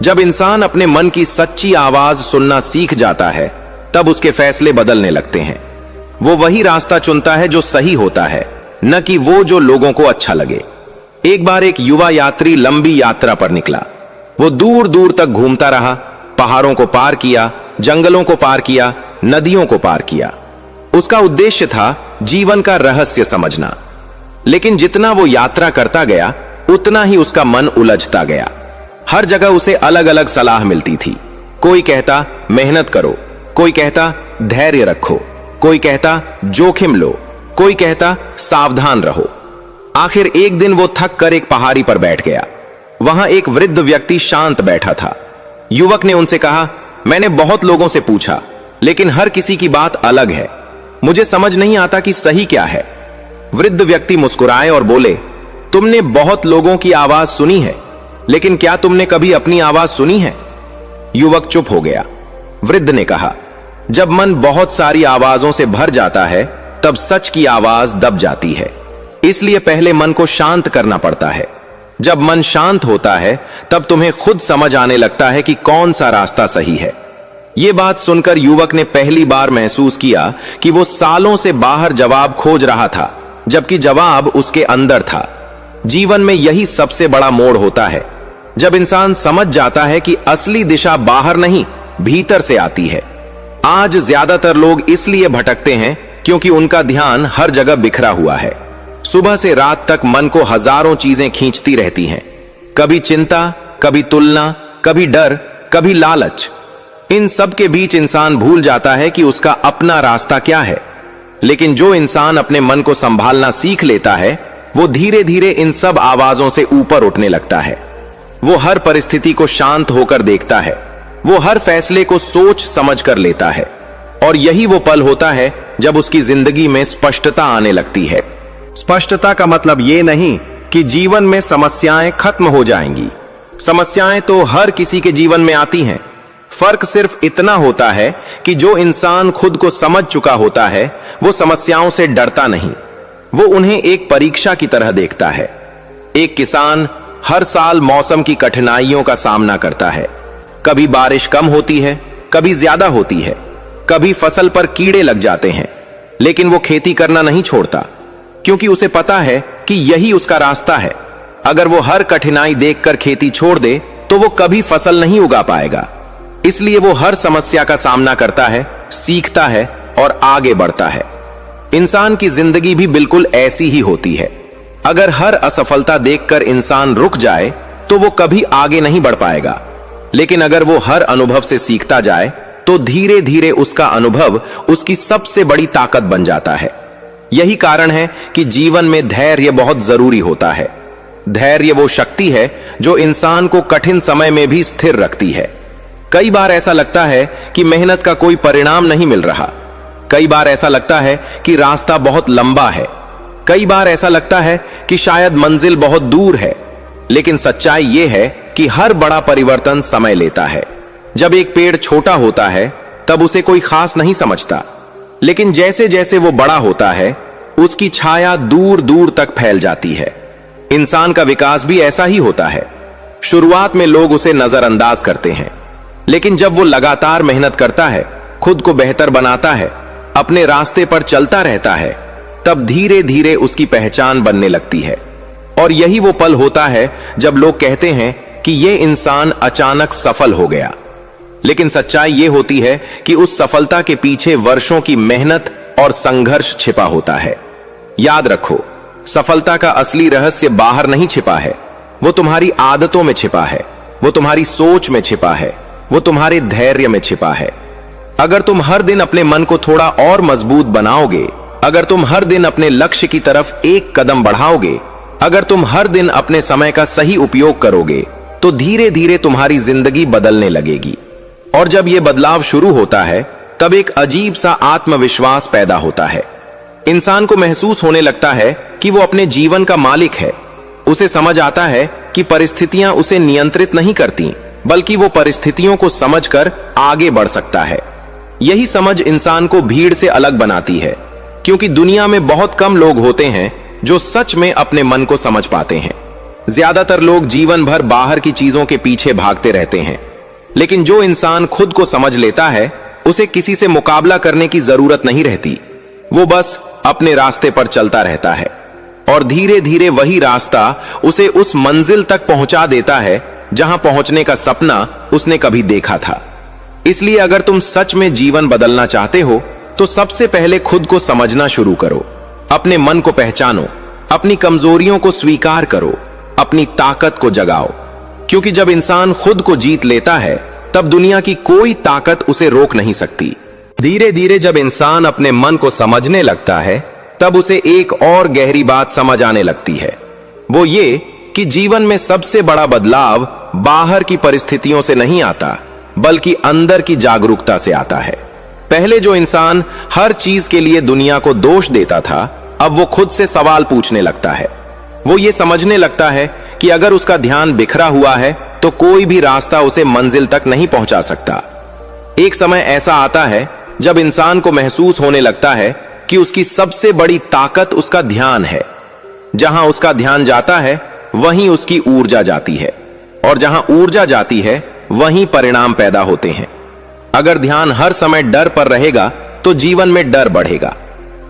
जब इंसान अपने मन की सच्ची आवाज सुनना सीख जाता है, तब उसके फैसले बदलने लगते हैं। वो वही रास्ता चुनता है जो सही होता है, न कि वो जो लोगों को अच्छा लगे। एक बार एक युवा यात्री लंबी यात्रा पर निकला। वो दूर दूर तक घूमता रहा, पहाड़ों को पार किया, जंगलों को पार किया, नदियों को पार किया। उसका उद्देश्य था जीवन का रहस्य समझना। लेकिन जितना वो यात्रा करता गया, उतना ही उसका मन उलझता गया। हर जगह उसे अलग अलग सलाह मिलती थी। कोई कहता मेहनत करो, कोई कहता धैर्य रखो, कोई कहता जोखिम लो, कोई कहता सावधान रहो। आखिर एक दिन वो थक कर एक पहाड़ी पर बैठ गया। वहां एक वृद्ध व्यक्ति शांत बैठा था। युवक ने उनसे कहा, मैंने बहुत लोगों से पूछा, लेकिन हर किसी की बात अलग है। मुझे समझ नहीं आता कि सही क्या है। वृद्ध व्यक्ति मुस्कुराए और बोले, तुमने बहुत लोगों की आवाज सुनी है, लेकिन क्या तुमने कभी अपनी आवाज सुनी है? युवक चुप हो गया। वृद्ध ने कहा, जब मन बहुत सारी आवाजों से भर जाता है, तब सच की आवाज दब जाती है। इसलिए पहले मन को शांत करना पड़ता है। जब मन शांत होता है, तब तुम्हें खुद समझ आने लगता है कि कौन सा रास्ता सही है। यह बात सुनकर युवक ने पहली बार महसूस किया कि वो सालों से बाहर जवाब खोज रहा था, जबकि जवाब उसके अंदर था। जीवन में यही सबसे बड़ा मोड़ होता है, जब इंसान समझ जाता है कि असली दिशा बाहर नहीं, भीतर से आती है। आज ज्यादातर लोग इसलिए भटकते हैं क्योंकि उनका ध्यान हर जगह बिखरा हुआ है। सुबह से रात तक मन को हजारों चीजें खींचती रहती हैं। कभी चिंता, कभी तुलना, कभी डर, कभी लालच। इन सब के बीच इंसान भूल जाता है कि उसका अपना रास्ता क्या है। लेकिन जो इंसान अपने मन को संभालना सीख लेता है, वो धीरे धीरे इन सब आवाजों से ऊपर उठने लगता है। वो हर परिस्थिति को शांत होकर देखता है, वो हर फैसले को सोच समझ कर लेता है। और यही वो पल होता है जब उसकी जिंदगी में स्पष्टता आने लगती है। स्पष्टता का मतलब ये नहीं कि जीवन में समस्याएं खत्म हो जाएंगी। समस्याएं तो हर किसी के जीवन में आती हैं। फर्क सिर्फ इतना होता है कि जो इंसान खुद को समझ चुका होता है, वो समस्याओं से डरता नहीं। वो उन्हें एक परीक्षा की तरह देखता है। एक किसान हर साल मौसम की कठिनाइयों का सामना करता है। कभी बारिश कम होती है, कभी ज्यादा होती है, कभी फसल पर कीड़े लग जाते हैं, लेकिन वो खेती करना नहीं छोड़ता, क्योंकि उसे पता है कि यही उसका रास्ता है। अगर वो हर कठिनाई देखकर खेती छोड़ दे, तो वो कभी फसल नहीं उगा पाएगा। इसलिए वो हर समस्या का सामना करता है, सीखता है और आगे बढ़ता है। इंसान की जिंदगी भी बिल्कुल ऐसी ही होती है। अगर हर असफलता देखकर इंसान रुक जाए, तो वो कभी आगे नहीं बढ़ पाएगा। लेकिन अगर वो हर अनुभव से सीखता जाए, तो धीरे धीरे उसका अनुभव उसकी सबसे बड़ी ताकत बन जाता है। यही कारण है कि जीवन में धैर्य बहुत जरूरी होता है। धैर्य वो शक्ति है जो इंसान को कठिन समय में भी स्थिर रखती है। कई बार ऐसा लगता है कि मेहनत का कोई परिणाम नहीं मिल रहा। कई बार ऐसा लगता है कि रास्ता बहुत लंबा है। कई बार ऐसा लगता है कि शायद मंजिल बहुत दूर है। लेकिन सच्चाई यह है कि हर बड़ा परिवर्तन समय लेता है। जब एक पेड़ छोटा होता है, तब उसे कोई खास नहीं समझता, लेकिन जैसे जैसे वो बड़ा होता है, उसकी छाया दूर दूर तक फैल जाती है। इंसान का विकास भी ऐसा ही होता है। शुरुआत में लोग उसे नजरअंदाज करते हैं, लेकिन जब वो लगातार मेहनत करता है, खुद को बेहतर बनाता है, अपने रास्ते पर चलता रहता है, तब धीरे धीरे उसकी पहचान बनने लगती है। और यही वो पल होता है जब लोग कहते हैं कि ये इंसान अचानक सफल हो गया। लेकिन सच्चाई ये होती है कि उस सफलता के पीछे वर्षों की मेहनत और संघर्ष छिपा होता है। याद रखो, सफलता का असली रहस्य बाहर नहीं छिपा है, वो तुम्हारी आदतों में छिपा है, वो तुम्हारी सोच में छिपा है, वो तुम्हारे धैर्य में छिपा है। अगर तुम हर दिन अपने मन को थोड़ा और मजबूत बनाओगे, अगर तुम हर दिन अपने लक्ष्य की तरफ एक कदम बढ़ाओगे, अगर तुम हर दिन अपने समय का सही उपयोग करोगे, तो धीरे धीरे तुम्हारी जिंदगी बदलने लगेगी। और जब यह बदलाव शुरू होता है, तब एक अजीब सा आत्मविश्वास पैदा होता है। इंसान को महसूस होने लगता है कि वो अपने जीवन का मालिक है। उसे समझ आता है कि परिस्थितियां उसे नियंत्रित नहीं करती, बल्कि वो परिस्थितियों को समझकर आगे बढ़ सकता है। यही समझ इंसान को भीड़ से अलग बनाती है, क्योंकि दुनिया में बहुत कम लोग होते हैं जो सच में अपने मन को समझ पाते हैं। ज्यादातर लोग जीवन भर बाहर की चीजों के पीछे भागते रहते हैं, लेकिन जो इंसान खुद को समझ लेता है, उसे किसी से मुकाबला करने की जरूरत नहीं रहती। वो बस अपने रास्ते पर चलता रहता है, और धीरे धीरे वही रास्ता उसे उस मंजिल तक पहुंचा देता है जहां पहुंचने का सपना उसने कभी देखा था। इसलिए अगर तुम सच में जीवन बदलना चाहते हो, तो सबसे पहले खुद को समझना शुरू करो। अपने मन को पहचानो, अपनी कमजोरियों को स्वीकार करो, अपनी ताकत को जगाओ। क्योंकि जब इंसान खुद को जीत लेता है, तब दुनिया की कोई ताकत उसे रोक नहीं सकती। धीरे धीरे जब इंसान अपने मन को समझने लगता है, तब उसे एक और गहरी बात समझ आने लगती है। वो ये कि जीवन में सबसे बड़ा बदलाव बाहर की परिस्थितियों से नहीं आता, बल्कि अंदर की जागरूकता से आता है। पहले जो इंसान हर चीज के लिए दुनिया को दोष देता था, अब वो खुद से सवाल पूछने लगता है। वो ये समझने लगता है कि अगर उसका ध्यान बिखरा हुआ है, तो कोई भी रास्ता उसे मंजिल तक नहीं पहुंचा सकता। एक समय ऐसा आता है जब इंसान को महसूस होने लगता है कि उसकी सबसे बड़ी ताकत उसका ध्यान है। जहां उसका ध्यान जाता है, वहीं उसकी ऊर्जा जाती है, और जहां ऊर्जा जाती है, वहीं परिणाम पैदा होते हैं। अगर ध्यान हर समय डर पर रहेगा, तो जीवन में डर बढ़ेगा।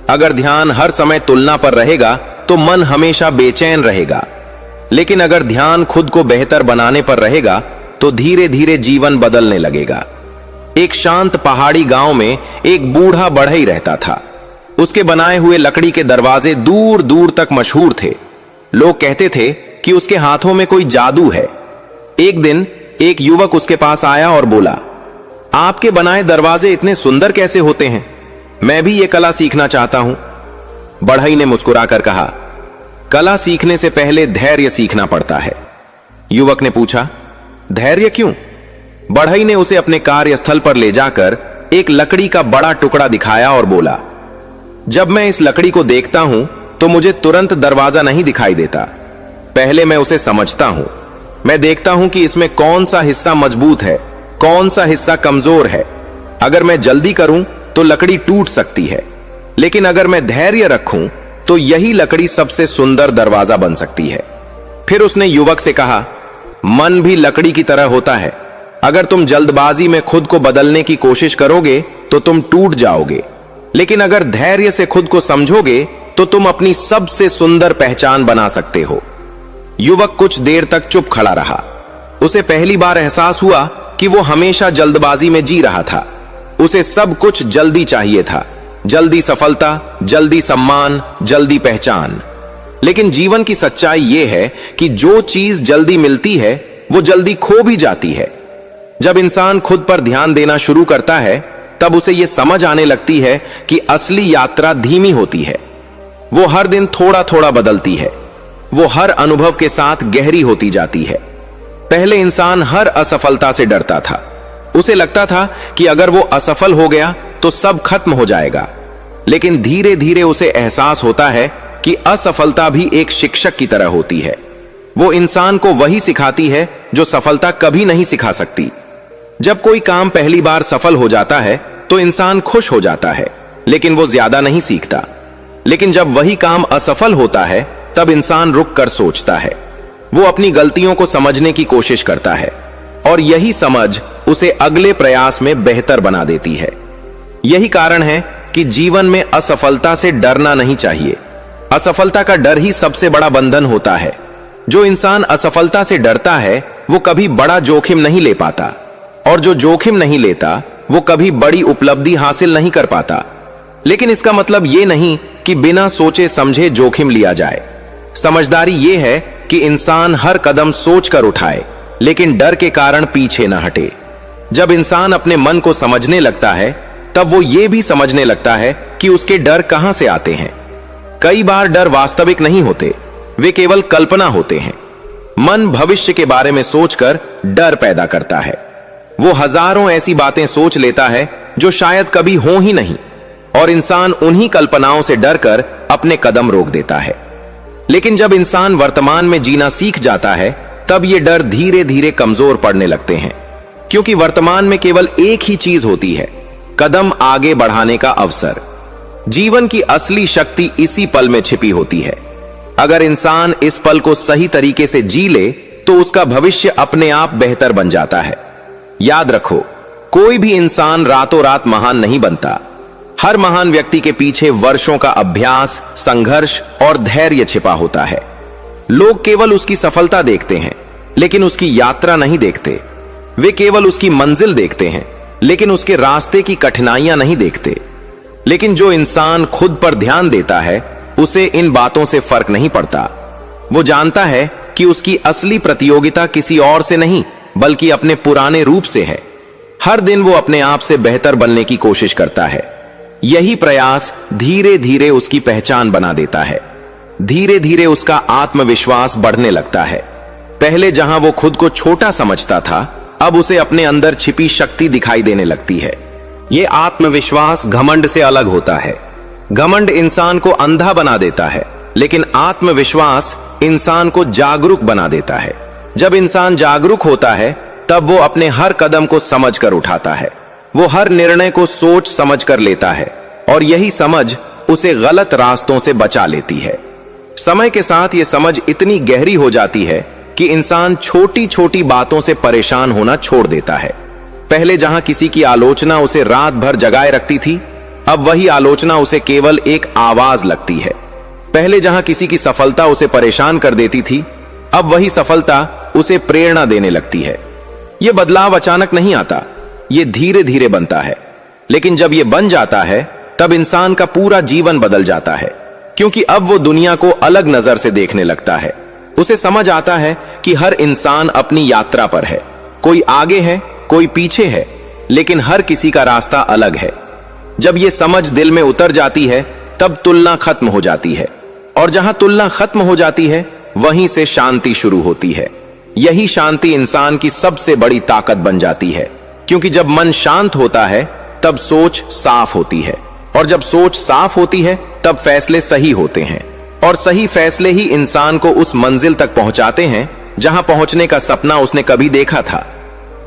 अगर ध्यान हर समय तुलना पर रहेगा, तो मन हमेशा बेचैन रहेगा। लेकिन अगर ध्यान खुद को बेहतर बनाने पर रहेगा, तो धीरे धीरे जीवन बदलने लगेगा। एक शांत पहाड़ी गांव में एक बूढ़ा बढ़ई रहता था। उसके बनाए हुए लकड़ी के दरवाजे दूर दूर तक मशहूर थे। लोग कहते थे कि उसके हाथों में कोई जादू है। एक दिन एक युवक उसके पास आया और बोला, आपके बनाए दरवाजे इतने सुंदर कैसे होते हैं? मैं भी ये कला सीखना चाहता हूं। बढ़ई ने मुस्कुराकर कहा, कला सीखने से पहले धैर्य सीखना पड़ता है। युवक ने पूछा, धैर्य क्यों? बढ़ई ने उसे अपने कार्यस्थल पर ले जाकर एक लकड़ी का बड़ा टुकड़ा दिखाया और बोला, जब मैं इस लकड़ी को देखता हूं, तो मुझे तुरंत दरवाजा नहीं दिखाई देता। पहले मैं उसे समझता हूं। मैं देखता हूं कि इसमें कौन सा हिस्सा मजबूत है, कौन सा हिस्सा कमजोर है। अगर मैं जल्दी करूं तो लकड़ी टूट सकती है, लेकिन अगर मैं धैर्य रखूं तो यही लकड़ी सबसे सुंदर दरवाजा बन सकती है। फिर उसने युवक से कहा, मन भी लकड़ी की तरह होता है। अगर तुम जल्दबाजी में खुद को बदलने की कोशिश करोगे तो तुम टूट जाओगे, लेकिन अगर धैर्य से खुद को समझोगे तो तुम अपनी सबसे सुंदर पहचान बना सकते हो। युवक कुछ देर तक चुप खड़ा रहा। उसे पहली बार एहसास हुआ कि वो हमेशा जल्दबाजी में जी रहा था। उसे सब कुछ जल्दी चाहिए था, जल्दी सफलता, जल्दी सम्मान, जल्दी पहचान। लेकिन जीवन की सच्चाई यह है कि जो चीज जल्दी मिलती है, वो जल्दी खो भी जाती है। जब इंसान खुद पर ध्यान देना शुरू करता है, तब उसे यह समझ आने लगती है कि असली यात्रा धीमी होती है। वो हर दिन थोड़ा थोड़ा बदलती है। वो हर अनुभव के साथ गहरी होती जाती है। पहले इंसान हर असफलता से डरता था। उसे लगता था कि अगर वो असफल हो गया तो सब खत्म हो जाएगा। लेकिन धीरे धीरे उसे एहसास होता है कि असफलता भी एक शिक्षक की तरह होती है। वो इंसान को वही सिखाती है जो सफलता कभी नहीं सिखा सकती। जब कोई काम पहली बार सफल हो जाता है तो इंसान खुश हो जाता है, लेकिन वो ज्यादा नहीं सीखता। लेकिन जब वही काम असफल होता है तब इंसान रुक कर सोचता है। वो अपनी गलतियों को समझने की कोशिश करता है और यही समझ उसे अगले प्रयास में बेहतर बना देती है। यही कारण है कि जीवन में असफलता से डरना नहीं चाहिए। असफलता का डर ही सबसे बड़ा बंधन होता है। जो इंसान असफलता से डरता है वो कभी बड़ा जोखिम नहीं ले पाता, और जो जोखिम नहीं लेता वो कभी बड़ी उपलब्धि हासिल नहीं कर पाता। लेकिन इसका मतलब ये नहीं कि बिना सोचे समझे जोखिम लिया जाए। समझदारी ये है कि इंसान हर कदम सोचकर उठाए, लेकिन डर के कारण पीछे न हटे। जब इंसान अपने मन को समझने लगता है तब वो ये भी समझने लगता है कि उसके डर कहां से आते हैं। कई बार डर वास्तविक नहीं होते, वे केवल कल्पना होते हैं। मन भविष्य के बारे में सोचकर डर पैदा करता है। वो हजारों ऐसी बातें सोच लेता है जो शायद कभी हो ही नहीं, और इंसान उन्हीं कल्पनाओं से डरकर अपने कदम रोक देता है। लेकिन जब इंसान वर्तमान में जीना सीख जाता है तब ये डर धीरे धीरे कमजोर पड़ने लगते हैं, क्योंकि वर्तमान में केवल एक ही चीज होती है, कदम आगे बढ़ाने का अवसर। जीवन की असली शक्ति इसी पल में छिपी होती है। अगर इंसान इस पल को सही तरीके से जी ले तो उसका भविष्य अपने आप बेहतर बन जाता है। याद रखो, कोई भी इंसान रातों रात महान नहीं बनता। हर महान व्यक्ति के पीछे वर्षों का अभ्यास, संघर्ष और धैर्य छिपा होता है। लोग केवल उसकी सफलता देखते हैं, लेकिन उसकी यात्रा नहीं देखते। वे केवल उसकी मंजिल देखते हैं, लेकिन उसके रास्ते की कठिनाइयां नहीं देखते। लेकिन जो इंसान खुद पर ध्यान देता है उसे इन बातों से फर्क नहीं पड़ता। वो जानता है कि उसकी असली प्रतियोगिता किसी और से नहीं बल्कि अपने पुराने रूप से है। हर दिन वो अपने आप से बेहतर बनने की कोशिश करता है। यही प्रयास धीरे धीरे उसकी पहचान बना देता है। धीरे धीरे उसका आत्मविश्वास बढ़ने लगता है। पहले जहां वो खुद को छोटा समझता था, अब उसे अपने अंदर छिपी शक्ति दिखाई देने लगती है। ये आत्मविश्वास घमंड से अलग होता है। घमंड इंसान को अंधा बना देता है, लेकिन आत्मविश्वास इंसान को जागरूक बना देता है। जब इंसान जागरूक होता है तब वो अपने हर कदम को समझकर उठाता है। वो हर निर्णय को सोच समझकर लेता है, और यही समझ उसे गलत रास्तों से बचा लेती है। समय के साथ ये समझ इतनी गहरी हो जाती है कि इंसान छोटी छोटी बातों से परेशान होना छोड़ देता है। पहले जहां किसी की आलोचना उसे रात भर जगाए रखती थी, अब वही आलोचना उसे केवल एक आवाज लगती है। पहले जहां किसी की सफलता उसे परेशान कर देती थी, अब वही सफलता उसे प्रेरणा देने लगती है। यह बदलाव अचानक नहीं आता, यह धीरे धीरे बनता है। लेकिन जब यह बन जाता है तब इंसान का पूरा जीवन बदल जाता है, क्योंकि अब वो दुनिया को अलग नजर से देखने लगता है। उसे समझ आता है कि हर इंसान अपनी यात्रा पर है। कोई आगे है, कोई पीछे है, लेकिन हर किसी का रास्ता अलग है। जब यह समझ दिल में उतर जाती है तब तुलना खत्म हो जाती है, और जहां तुलना खत्म हो जाती है वहीं से शांति शुरू होती है। यही शांति इंसान की सबसे बड़ी ताकत बन जाती है, क्योंकि जब मन शांत होता है तब सोच साफ होती है, और जब सोच साफ होती है तब फैसले सही होते हैं, और सही फैसले ही इंसान को उस मंजिल तक पहुंचाते हैं जहां पहुंचने का सपना उसने कभी देखा था।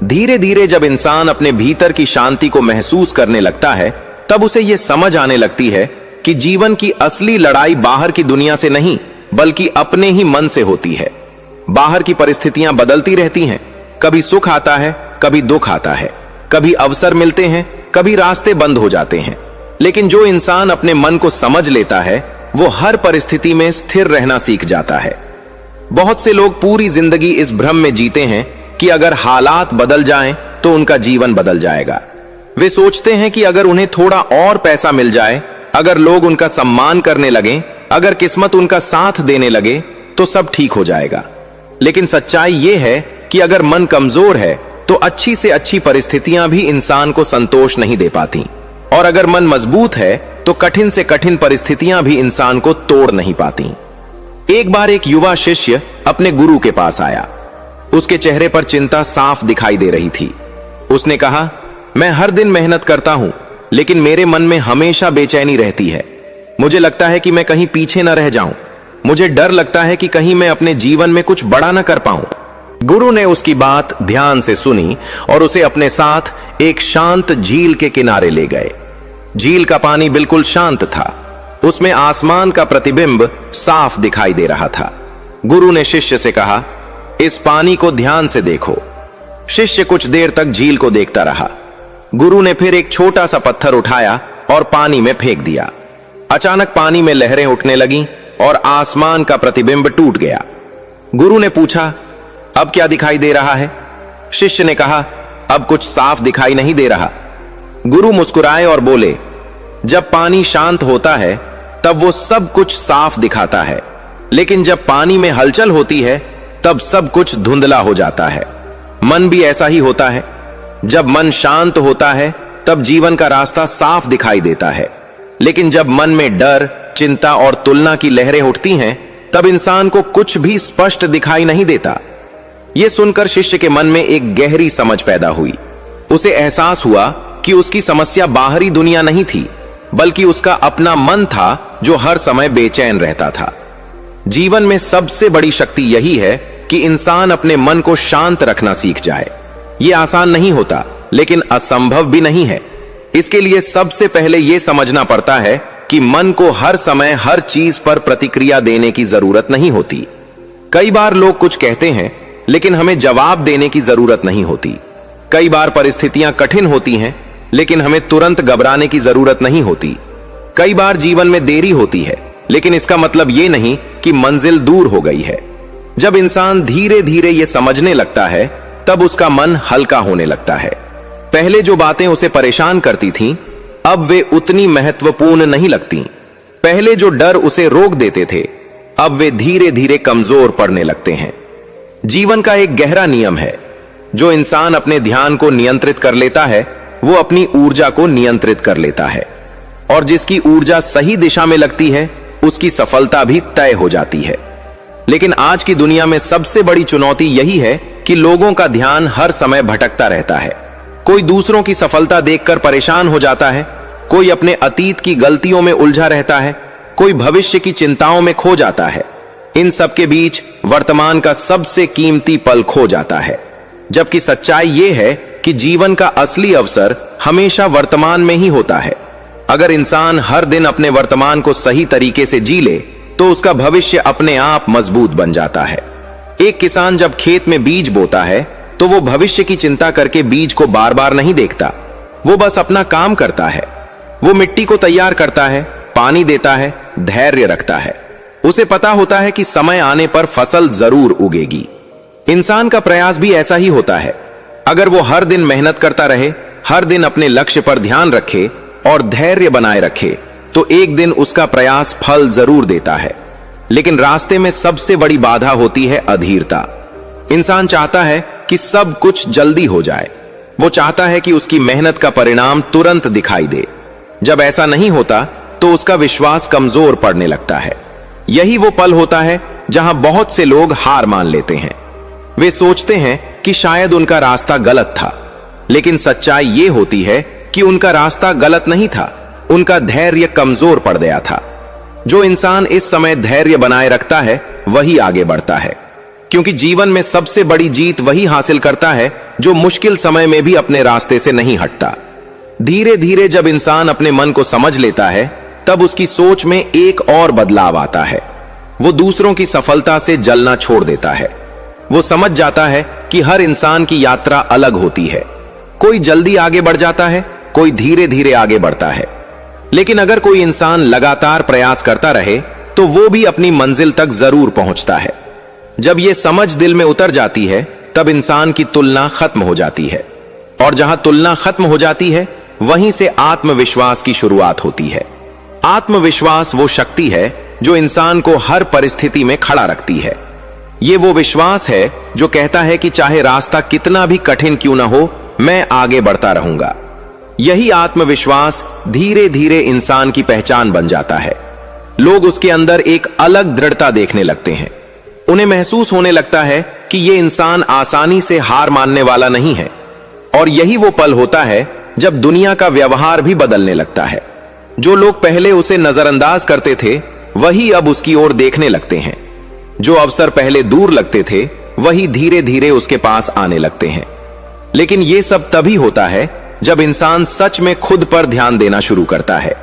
धीरे धीरे जब इंसान अपने भीतर की शांति को महसूस करने लगता है तब उसे यह समझ आने लगती है कि जीवन की असली लड़ाई बाहर की दुनिया से नहीं बल्कि अपने ही मन से होती है। बाहर की परिस्थितियां बदलती रहती हैं, कभी सुख आता है, कभी दुख आता है, कभी अवसर मिलते हैं, कभी रास्ते बंद हो जाते हैं। लेकिन जो इंसान अपने मन को समझ लेता है वो हर परिस्थिति में स्थिर रहना सीख जाता है। बहुत से लोग पूरी जिंदगी इस भ्रम में जीते हैं कि अगर हालात बदल जाएं तो उनका जीवन बदल जाएगा। वे सोचते हैं कि अगर उन्हें थोड़ा और पैसा मिल जाए, अगर लोग उनका सम्मान करने लगें, अगर किस्मत उनका साथ देने लगे तो सब ठीक हो जाएगा। लेकिन सच्चाई यह है कि अगर मन कमजोर है तो अच्छी से अच्छी परिस्थितियां भी इंसान को संतोष नहीं दे पाती, और अगर मन मजबूत है तो कठिन से कठिन परिस्थितियां भी इंसान को तोड़ नहीं पाती। एक बार एक युवा शिष्य अपने गुरु के पास आया। उसके चेहरे पर चिंता साफ दिखाई दे रही थी। उसने कहा, मैं हर दिन मेहनत करता हूं, लेकिन मेरे मन में हमेशा बेचैनी रहती है। मुझे लगता है कि मैं कहीं पीछे न रह जाऊं। मुझे डर लगता है कि कहीं मैं अपने जीवन में कुछ बड़ा न कर पाऊं। गुरु ने उसकी बात ध्यान से सुनी और उसे अपने साथ एक शांत झील के किनारे ले गए। झील का पानी बिल्कुल शांत था। उसमें आसमान का प्रतिबिंब साफ दिखाई दे रहा था। गुरु ने शिष्य से कहा, इस पानी को ध्यान से देखो। शिष्य कुछ देर तक झील को देखता रहा। गुरु ने फिर एक छोटा सा पत्थर उठाया और पानी में फेंक दिया। अचानक पानी में लहरें उठने लगीं और आसमान का प्रतिबिंब टूट गया। गुरु ने पूछा, अब क्या दिखाई दे रहा है? शिष्य ने कहा, अब कुछ साफ दिखाई नहीं दे रहा। गुरु मुस्कुराए और बोले, जब पानी शांत होता है तब वो सब कुछ साफ दिखाता है, लेकिन जब पानी में हलचल होती है तब सब कुछ धुंधला हो जाता है। मन भी ऐसा ही होता है। जब मन शांत होता है तब जीवन का रास्ता साफ दिखाई देता है, लेकिन जब मन में डर, चिंता और तुलना की लहरें उठती हैं तब इंसान को कुछ भी स्पष्ट दिखाई नहीं देता। यह सुनकर शिष्य के मन में एक गहरी समझ पैदा हुई। उसे एहसास हुआ कि उसकी समस्या बाहरी दुनिया नहीं थी, बल्कि उसका अपना मन था जो हर समय बेचैन रहता था। जीवन में सबसे बड़ी शक्ति यही है कि इंसान अपने मन को शांत रखना सीख जाए। यह आसान नहीं होता, लेकिन असंभव भी नहीं है। इसके लिए सबसे पहले यह समझना पड़ता है कि मन को हर समय हर चीज पर प्रतिक्रिया देने की जरूरत नहीं होती। कई बार लोग कुछ कहते हैं, लेकिन हमें जवाब देने की जरूरत नहीं होती। कई बार परिस्थितियां कठिन होती हैं, लेकिन हमें तुरंत घबराने की जरूरत नहीं होती। कई बार जीवन में देरी होती है, लेकिन इसका मतलब यह नहीं कि मंजिल दूर हो गई है। जब इंसान धीरे धीरे यह समझने लगता है, तब उसका मन हल्का होने लगता है। पहले जो बातें उसे परेशान करती थीं, अब वे उतनी महत्वपूर्ण नहीं लगती। पहले जो डर उसे रोक देते थे, अब वे धीरे धीरे कमजोर पड़ने लगते हैं। जीवन का एक गहरा नियम है, जो इंसान अपने ध्यान को नियंत्रित कर लेता है, वो अपनी ऊर्जा को नियंत्रित कर लेता है, और जिसकी ऊर्जा सही दिशा में लगती है, उसकी सफलता भी तय हो जाती है। लेकिन आज की दुनिया में सबसे बड़ी चुनौती यही है कि लोगों का ध्यान हर समय भटकता रहता है। कोई दूसरों की सफलता देखकर परेशान हो जाता है, कोई अपने अतीत की गलतियों में उलझा रहता है, कोई भविष्य की चिंताओं में खो जाता है। इन सब के बीच वर्तमान का सबसे कीमती पल खो जाता है। जबकि सच्चाई यह है कि जीवन का असली अवसर हमेशा वर्तमान में ही होता है। अगर इंसान हर दिन अपने वर्तमान को सही तरीके से जी ले, तो उसका भविष्य अपने आप मजबूत बन जाता है। एक किसान जब खेत में बीज बोता है, तो वो भविष्य की चिंता करके बीज को बार बार नहीं देखता। वो बस अपना काम करता है। वो मिट्टी को तैयार करता है, पानी देता है, धैर्य रखता है। उसे पता होता है कि समय आने पर फसल जरूर उगेगी। इंसान का प्रयास भी ऐसा ही होता है। अगर वो हर दिन मेहनत करता रहे, हर दिन अपने लक्ष्य पर ध्यान रखे और धैर्य बनाए रखे, तो एक दिन उसका प्रयास फल जरूर देता है। लेकिन रास्ते में सबसे बड़ी बाधा होती है अधीरता। इंसान चाहता है कि सब कुछ जल्दी हो जाए। वो चाहता है कि उसकी मेहनत का परिणाम तुरंत दिखाई दे। जब ऐसा नहीं होता, तो उसका विश्वास कमजोर पड़ने लगता है। यही वो पल होता है जहां बहुत से लोग हार मान लेते हैं। वे सोचते हैं कि शायद उनका रास्ता गलत था, लेकिन सच्चाई ये होती है कि उनका रास्ता गलत नहीं था, उनका धैर्य कमजोर पड़ गया था। जो इंसान इस समय धैर्य बनाए रखता है, वही आगे बढ़ता है, क्योंकि जीवन में सबसे बड़ी जीत वही हासिल करता है जो मुश्किल समय में भी अपने रास्ते से नहीं हटता। धीरे धीरे जब इंसान अपने मन को समझ लेता है, तब उसकी सोच में एक और बदलाव आता है। वो दूसरों की सफलता से जलना छोड़ देता है। वो समझ जाता है कि हर इंसान की यात्रा अलग होती है। कोई जल्दी आगे बढ़ जाता है, कोई धीरे धीरे आगे बढ़ता है। लेकिन अगर कोई इंसान लगातार प्रयास करता रहे, तो वो भी अपनी मंजिल तक जरूर पहुंचता है। जब ये समझ दिल में उतर जाती है, तब इंसान की तुलना खत्म हो जाती है, और जहां तुलना खत्म हो जाती है, वहीं से आत्मविश्वास की शुरुआत होती है। आत्मविश्वास वो शक्ति है जो इंसान को हर परिस्थिति में खड़ा रखती है। ये वो विश्वास है जो कहता है कि चाहे रास्ता कितना भी कठिन क्यों ना हो, मैं आगे बढ़ता रहूंगा। यही आत्मविश्वास धीरे धीरे इंसान की पहचान बन जाता है। लोग उसके अंदर एक अलग दृढ़ता देखने लगते हैं। उन्हें महसूस होने लगता है कि ये इंसान आसानी से हार मानने वाला नहीं है। और यही वो पल होता है जब दुनिया का व्यवहार भी बदलने लगता है। जो लोग पहले उसे नजरअंदाज करते थे, वही अब उसकी ओर देखने लगते हैं। जो अवसर पहले दूर लगते थे, वही धीरे धीरे उसके पास आने लगते हैं। लेकिन यह सब तभी होता है जब इंसान सच में खुद पर ध्यान देना शुरू करता है।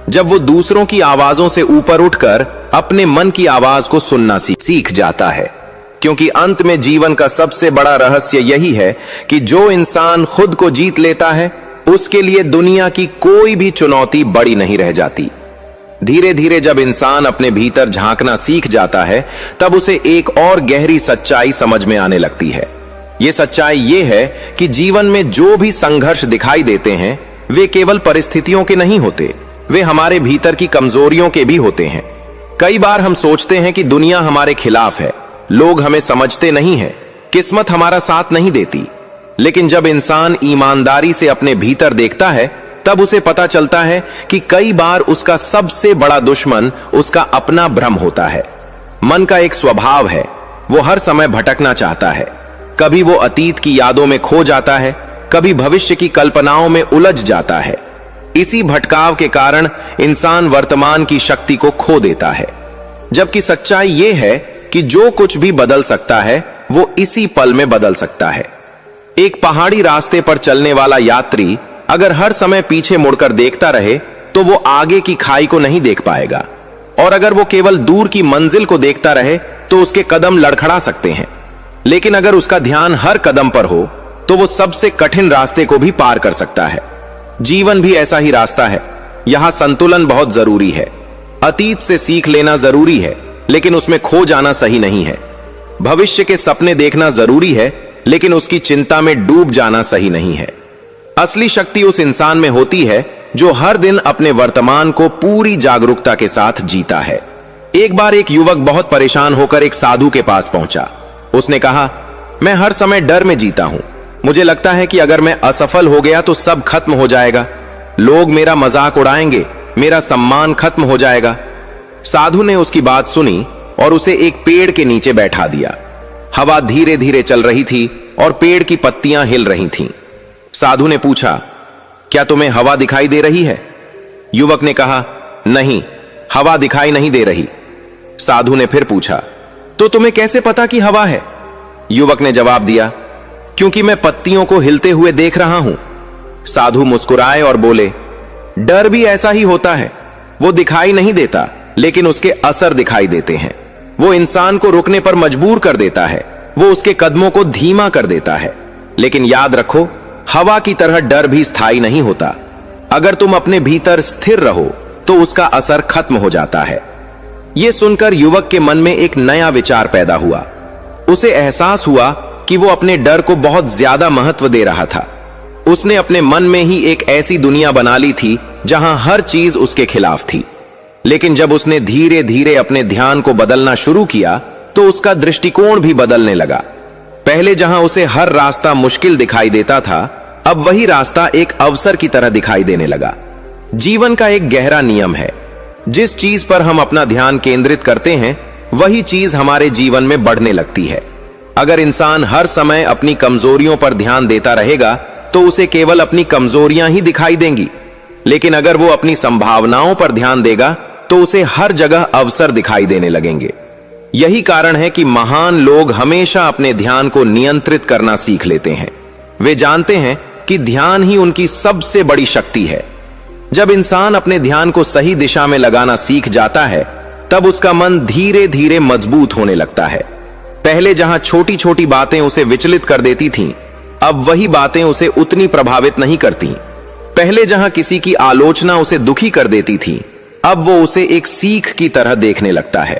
जब वो दूसरों की आवाजों से ऊपर उठकर अपने मन की आवाज को सुनना सीख जाता है। क्योंकि अंत में जीवन का सबसे बड़ा रहस्य यही है कि जो इंसान खुद को जीत लेता है, उसके लिए दुनिया की कोई भी चुनौती बड़ी नहीं रह जाती। धीरे धीरे जब इंसान अपने भीतर झांकना सीख जाता है, तब उसे एक और गहरी सच्चाई समझ में आने लगती है। ये सच्चाई ये है कि जीवन में जो भी संघर्ष दिखाई देते हैं, वे केवल परिस्थितियों के नहीं होते, वे हमारे भीतर की कमजोरियों के भी होते हैं। कई बार हम सोचते हैं कि दुनिया हमारे खिलाफ है, लोग हमें समझते नहीं हैं, किस्मत हमारा साथ नहीं देती। लेकिन जब इंसान ईमानदारी से अपने भीतर देखता है, तब उसे पता चलता है कि कई बार उसका सबसे बड़ा दुश्मन उसका अपना भ्रम होता है। मन का एक स्वभाव है, वो हर समय भटकना चाहता है। कभी वो अतीत की यादों में खो जाता है, कभी भविष्य की कल्पनाओं में उलझ जाता है। इसी भटकाव के कारण इंसान वर्तमान की शक्ति को खो देता है। जबकि सच्चाई ये है कि जो कुछ भी बदल सकता है, वो इसी पल में बदल सकता है। एक पहाड़ी रास्ते पर चलने वाला यात्री अगर हर समय पीछे मुड़कर देखता रहे, तो वो आगे की खाई को नहीं देख पाएगा। और अगर वो केवल दूर की मंजिल को देखता रहे, तो उसके कदम लड़खड़ा सकते हैं। लेकिन अगर उसका ध्यान हर कदम पर हो, तो वो सबसे कठिन रास्ते को भी पार कर सकता है। जीवन भी ऐसा ही रास्ता है। यहां संतुलन बहुत जरूरी है। अतीत से सीख लेना जरूरी है, लेकिन उसमें खो जाना सही नहीं है। भविष्य के सपने देखना जरूरी है, लेकिन उसकी चिंता में डूब जाना सही नहीं है। असली शक्ति उस इंसान में होती है जो हर दिन अपने वर्तमान को पूरी जागरूकता के साथ जीता है। एक बार एक युवक बहुत परेशान होकर एक साधु के पास पहुंचा। उसने कहा, मैं हर समय डर में जीता हूं। मुझे लगता है कि अगर मैं असफल हो गया तो सब खत्म हो जाएगा। लोग मेरा मजाक उड़ाएंगे, मेरा सम्मान खत्म हो जाएगा। साधु ने उसकी बात सुनी और उसे एक पेड़ के नीचे बैठा दिया। हवा धीरे धीरे चल रही थी और पेड़ की पत्तियां हिल रही थीं। साधु ने पूछा, क्या तुम्हें हवा दिखाई दे रही है? युवक ने कहा, नहीं, हवा दिखाई नहीं दे रही। साधु ने फिर पूछा, तो तुम्हें कैसे पता कि हवा है? युवक ने जवाब दिया, क्योंकि मैं पत्तियों को हिलते हुए देख रहा हूं। साधु मुस्कुराए और बोले, डर भी ऐसा ही होता है। वो दिखाई नहीं देता, लेकिन उसके असर दिखाई देते हैं। वो इंसान को रुकने पर मजबूर कर देता है, वो उसके कदमों को धीमा कर देता है। लेकिन याद रखो, हवा की तरह डर भी स्थायी नहीं होता। अगर तुम अपने भीतर स्थिर रहो, तो उसका असर खत्म हो जाता है। यह सुनकर युवक के मन में एक नया विचार पैदा हुआ। उसे एहसास हुआ कि वो अपने डर को बहुत ज्यादा महत्व दे रहा था। उसने अपने मन में ही एक ऐसी दुनिया बना ली थी जहां हर चीज उसके खिलाफ थी। लेकिन जब उसने धीरे धीरे अपने ध्यान को बदलना शुरू किया, तो उसका दृष्टिकोण भी बदलने लगा। पहले जहां उसे हर रास्ता मुश्किल दिखाई देता था, अब वही रास्ता एक अवसर की तरह दिखाई देने लगा। जीवन का एक गहरा नियम है, जिस चीज पर हम अपना ध्यान केंद्रित करते हैं, वही चीज हमारे जीवन में बढ़ने लगती है। अगर इंसान हर समय अपनी कमजोरियों पर ध्यान देता रहेगा, तो उसे केवल अपनी कमजोरियां ही दिखाई देंगी। लेकिन अगर वो अपनी संभावनाओं पर ध्यान देगा, तो उसे हर जगह अवसर दिखाई देने लगेंगे। यही कारण है कि महान लोग हमेशा अपने ध्यान को नियंत्रित करना सीख लेते हैं। वे जानते हैं कि ध्यान ही उनकी सबसे बड़ी शक्ति है। जब इंसान अपने ध्यान को सही दिशा में लगाना सीख जाता है, तब उसका मन धीरे धीरे मजबूत होने लगता है। पहले जहां छोटी छोटी बातें उसे विचलित कर देती थीं, अब वही बातें उसे उतनी प्रभावित नहीं करती। पहले जहां किसी की आलोचना उसे दुखी कर देती थी, अब वो उसे एक सीख की तरह देखने लगता है।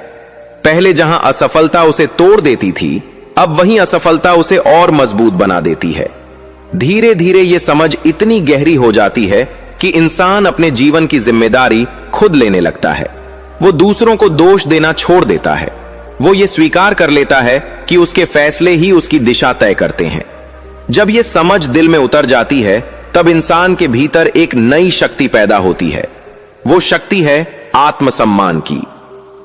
पहले जहां असफलता उसे तोड़ देती थी, अब वही असफलता उसे और मजबूत बना देती है। धीरे धीरे ये समझ इतनी गहरी हो जाती है कि इंसान अपने जीवन की जिम्मेदारी खुद लेने लगता है। वो दूसरों को दोष देना छोड़ देता है। वो ये स्वीकार कर लेता है कि उसके फैसले ही उसकी दिशा तय करते हैं। जब ये समझ दिल में उतर जाती है, तब इंसान के भीतर एक नई शक्ति पैदा होती है। वो शक्ति है आत्मसम्मान की।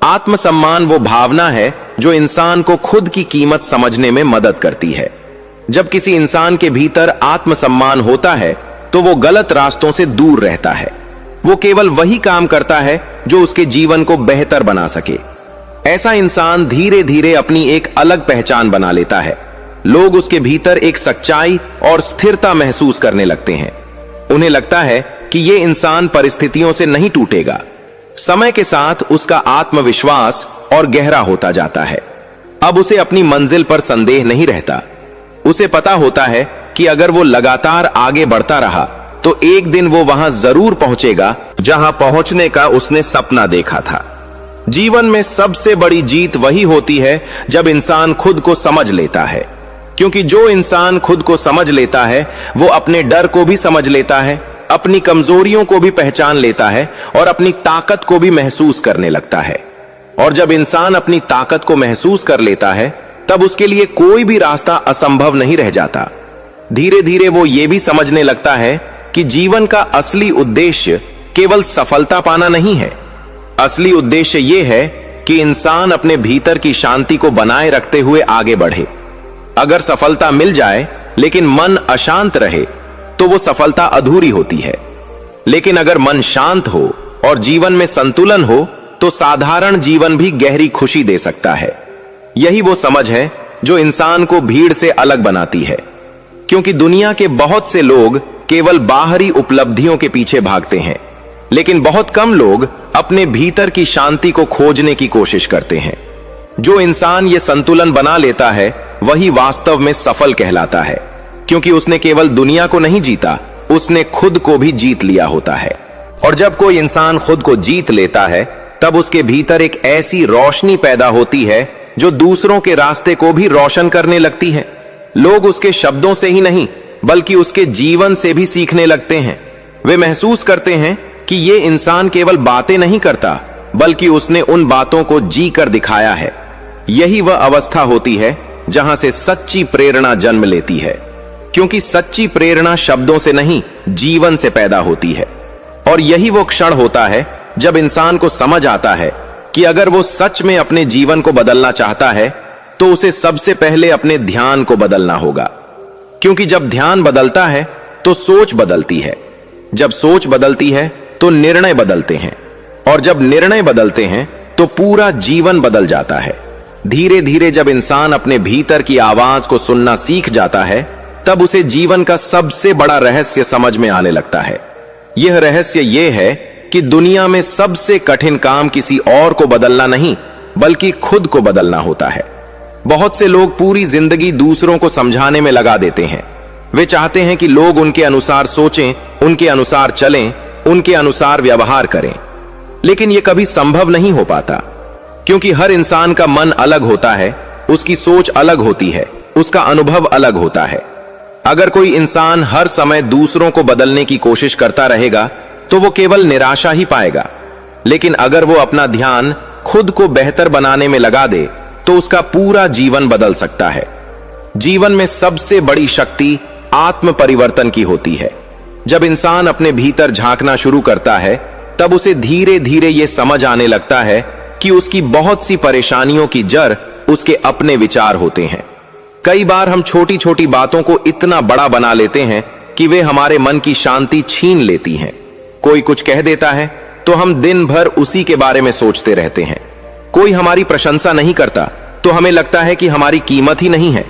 आत्मसम्मान वो भावना है जो इंसान को खुद की कीमत समझने में मदद करती है। जब किसी इंसान के भीतर आत्मसम्मान होता है, तो वो गलत रास्तों से दूर रहता है। वो केवल वही काम करता है जो उसके जीवन को बेहतर बना सके। ऐसा इंसान धीरे धीरे अपनी एक अलग पहचान बना लेता है। लोग उसके भीतर एक सच्चाई और स्थिरता महसूस करने लगते हैं। उन्हें लगता है कि ये इंसान परिस्थितियों से नहीं टूटेगा। समय के साथ उसका आत्मविश्वास और गहरा होता जाता है। अब उसे अपनी मंजिल पर संदेह नहीं रहता। उसे पता होता है कि अगर वो लगातार आगे बढ़ता रहा तो एक दिन वो वहां जरूर पहुंचेगा जहां पहुंचने का उसने सपना देखा था। जीवन में सबसे बड़ी जीत वही होती है जब इंसान खुद को समझ लेता है, क्योंकि जो इंसान खुद को समझ लेता है वो अपने डर को भी समझ लेता है, अपनी कमजोरियों को भी पहचान लेता है और अपनी ताकत को भी महसूस करने लगता है। और जब इंसान अपनी ताकत को महसूस कर लेता है तब उसके लिए कोई भी रास्ता असंभव नहीं रह जाता। धीरे धीरे वो ये भी समझने लगता है कि जीवन का असली उद्देश्य केवल सफलता पाना नहीं है। असली उद्देश्य ये है कि इंसान अपने भीतर की शांति को बनाए रखते हुए आगे बढ़े। अगर सफलता मिल जाए लेकिन मन अशांत रहे तो वो सफलता अधूरी होती है। लेकिन अगर मन शांत हो और जीवन में संतुलन हो तो साधारण जीवन भी गहरी खुशी दे सकता है। यही वो समझ है जो इंसान को भीड़ से अलग बनाती है, क्योंकि दुनिया के बहुत से लोग केवल बाहरी उपलब्धियों के पीछे भागते हैं, लेकिन बहुत कम लोग अपने भीतर की शांति को खोजने की कोशिश करते हैं। जो इंसान ये संतुलन बना लेता है वही वास्तव में सफल कहलाता है, क्योंकि उसने केवल दुनिया को नहीं जीता, उसने खुद को भी जीत लिया होता है। और जब कोई इंसान खुद को जीत लेता है तब उसके भीतर एक ऐसी रोशनी पैदा होती है जो दूसरों के रास्ते को भी रोशन करने लगती है। लोग उसके शब्दों से ही नहीं बल्कि उसके जीवन से भी सीखने लगते हैं। वे महसूस करते हैं कि ये इंसान केवल बातें नहीं करता बल्कि उसने उन बातों को जी कर दिखाया है। यही वह अवस्था होती है जहां से सच्ची प्रेरणा जन्म लेती है, क्योंकि सच्ची प्रेरणा शब्दों से नहीं जीवन से पैदा होती है। और यही वो क्षण होता है जब इंसान को समझ आता है कि अगर वो सच में अपने जीवन को बदलना चाहता है तो उसे सबसे पहले अपने ध्यान को बदलना होगा, क्योंकि जब ध्यान बदलता है तो सोच बदलती है, जब सोच बदलती है तो निर्णय बदलते हैं, और जब निर्णय बदलते हैं तो पूरा जीवन बदल जाता है। धीरे धीरे जब इंसान अपने भीतर की आवाज को सुनना सीख जाता है तब उसे जीवन का सबसे बड़ा रहस्य समझ में आने लगता है। यह रहस्य यह है कि दुनिया में सबसे कठिन काम किसी और को बदलना नहीं बल्कि खुद को बदलना होता है। बहुत से लोग पूरी जिंदगी दूसरों को समझाने में लगा देते हैं। वे चाहते हैं कि लोग उनके अनुसार सोचें, उनके अनुसार चलें, उनके अनुसार व्यवहार करें, लेकिन यह कभी संभव नहीं हो पाता, क्योंकि हर इंसान का मन अलग होता है, उसकी सोच अलग होती है, उसका अनुभव अलग होता है। अगर कोई इंसान हर समय दूसरों को बदलने की कोशिश करता रहेगा तो वो केवल निराशा ही पाएगा, लेकिन अगर वो अपना ध्यान खुद को बेहतर बनाने में लगा दे तो उसका पूरा जीवन बदल सकता है। जीवन में सबसे बड़ी शक्ति आत्म परिवर्तन की होती है। जब इंसान अपने भीतर झांकना शुरू करता है तब उसे धीरे धीरे ये समझ आने लगता है कि उसकी बहुत सी परेशानियों की जड़ उसके अपने विचार होते हैं। कई बार हम छोटी छोटी बातों को इतना बड़ा बना लेते हैं कि वे हमारे मन की शांति छीन लेती हैं। कोई कुछ कह देता है तो हम दिन भर उसी के बारे में सोचते रहते हैं। कोई हमारी प्रशंसा नहीं करता तो हमें लगता है कि हमारी कीमत ही नहीं है।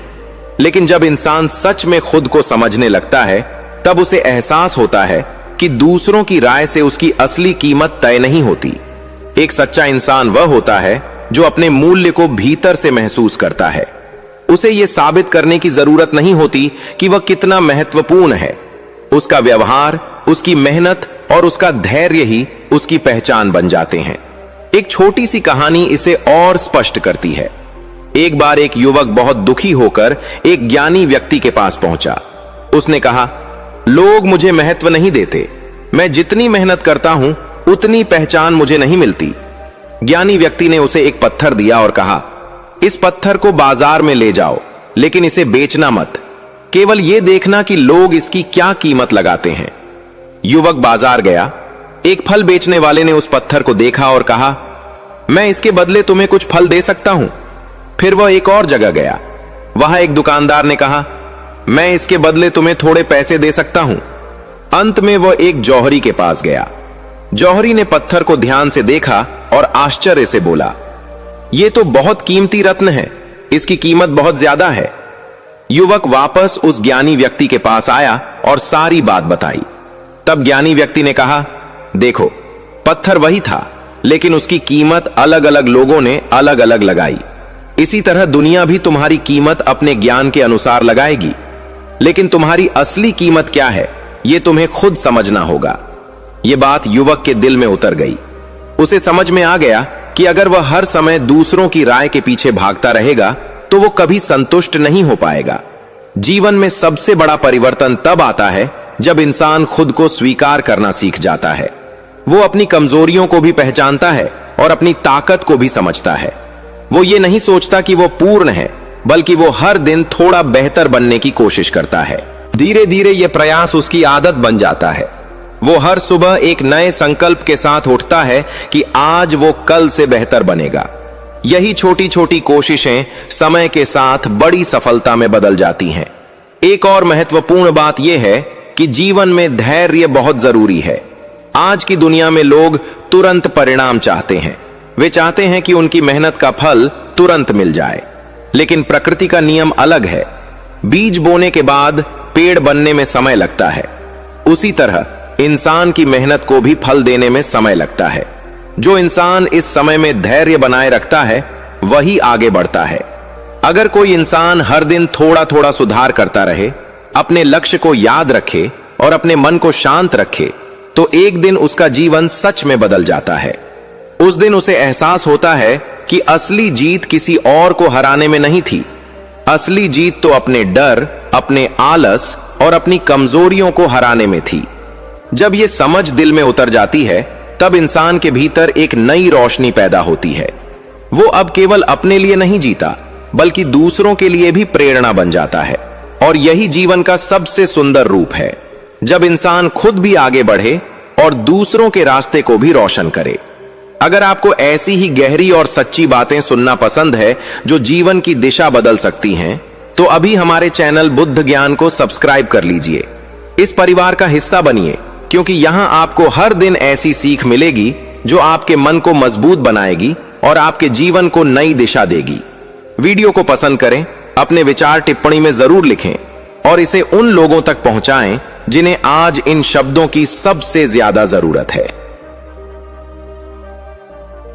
लेकिन जब इंसान सच में खुद को समझने लगता है तब उसे एहसास होता है कि दूसरों की राय से उसकी असली कीमत तय नहीं होती। एक सच्चा इंसान वह होता है जो अपने मूल्य को भीतर से महसूस करता है। उसे यह साबित करने की जरूरत नहीं होती कि वह कितना महत्वपूर्ण है। उसका व्यवहार, उसकी मेहनत और उसका धैर्य ही उसकी पहचान बन जाते हैं। एक छोटी सी कहानी इसे और स्पष्ट करती है। एक बार एक युवक बहुत दुखी होकर एक ज्ञानी व्यक्ति के पास पहुंचा। उसने कहा, लोग मुझे महत्व नहीं देते, मैं जितनी मेहनत करता हूं उतनी पहचान मुझे नहीं मिलती। ज्ञानी व्यक्ति ने उसे एक पत्थर दिया और कहा, इस पत्थर को बाजार में ले जाओ, लेकिन इसे बेचना मत, केवल यह देखना कि लोग इसकी क्या कीमत लगाते हैं। युवक बाजार गया। एक फल बेचने वाले ने उस पत्थर को देखा और कहा, मैं इसके बदले तुम्हें कुछ फल दे सकता हूं। फिर वह एक और जगह गया। वहां एक दुकानदार ने कहा, मैं इसके बदले तुम्हें थोड़े पैसे दे सकता हूं। अंत में वह एक जौहरी के पास गया। जौहरी ने पत्थर को ध्यान से देखा और आश्चर्य से बोला, यह तो बहुत कीमती रत्न है, इसकी कीमत बहुत ज्यादा है। युवक वापस उस ज्ञानी व्यक्ति के पास आया और सारी बात बताई। तब ज्ञानी व्यक्ति ने कहा, देखो, पत्थर वही था, लेकिन उसकी कीमत अलग अलग लोगों ने अलग अलग लगाई। इसी तरह दुनिया भी तुम्हारी कीमत अपने ज्ञान के अनुसार लगाएगी, लेकिन तुम्हारी असली कीमत क्या है, यह तुम्हें खुद समझना होगा। यह बात युवक के दिल में उतर गई। उसे समझ में आ गया कि अगर वह हर समय दूसरों की राय के पीछे भागता रहेगा तो वो कभी संतुष्ट नहीं हो पाएगा। जीवन में सबसे बड़ा परिवर्तन तब आता है जब इंसान खुद को स्वीकार करना सीख जाता है। वो अपनी कमजोरियों को भी पहचानता है और अपनी ताकत को भी समझता है। वो ये नहीं सोचता कि वो पूर्ण है, बल्कि वो हर दिन थोड़ा बेहतर बनने की कोशिश करता है। धीरे धीरे ये प्रयास उसकी आदत बन जाता है। वो हर सुबह एक नए संकल्प के साथ उठता है कि आज वो कल से बेहतर बनेगा। यही छोटी छोटी कोशिशें समय के साथ बड़ी सफलता में बदल जाती हैं। एक और महत्वपूर्ण बात यह है कि जीवन में धैर्य बहुत जरूरी है। आज की दुनिया में लोग तुरंत परिणाम चाहते हैं। वे चाहते हैं कि उनकी मेहनत का फल तुरंत मिल जाए, लेकिन प्रकृति का नियम अलग है। बीज बोने के बाद पेड़ बनने में समय लगता है। उसी तरह इंसान की मेहनत को भी फल देने में समय लगता है। जो इंसान इस समय में धैर्य बनाए रखता है वही आगे बढ़ता है। अगर कोई इंसान हर दिन थोड़ा थोड़ा सुधार करता रहे, अपने लक्ष्य को याद रखे और अपने मन को शांत रखे, तो एक दिन उसका जीवन सच में बदल जाता है। उस दिन उसे एहसास होता है कि असली जीत किसी और को हराने में नहीं थी। असली जीत तो अपने डर, अपने आलस और अपनी कमजोरियों को हराने में थी। जब यह समझ दिल में उतर जाती है, तब इंसान के भीतर एक नई रोशनी पैदा होती है। वो अब केवल अपने लिए नहीं जीता, बल्कि दूसरों के लिए भी प्रेरणा बन जाता है। और यही जीवन का सबसे सुंदर रूप है, जब इंसान खुद भी आगे बढ़े और दूसरों के रास्ते को भी रोशन करे। अगर आपको ऐसी ही गहरी और सच्ची बातें सुनना पसंद है जो जीवन की दिशा बदल सकती हैं, तो अभी हमारे चैनल बुद्ध ज्ञान को सब्सक्राइब कर लीजिए। इस परिवार का हिस्सा बनिए, क्योंकि यहां आपको हर दिन ऐसी सीख मिलेगी जो आपके मन को मजबूत बनाएगी और आपके जीवन को नई दिशा देगी। वीडियो को पसंद करें, अपने विचार टिप्पणी में जरूर लिखें और इसे उन लोगों तक पहुंचाएं जिन्हें आज इन शब्दों की सबसे ज्यादा जरूरत है।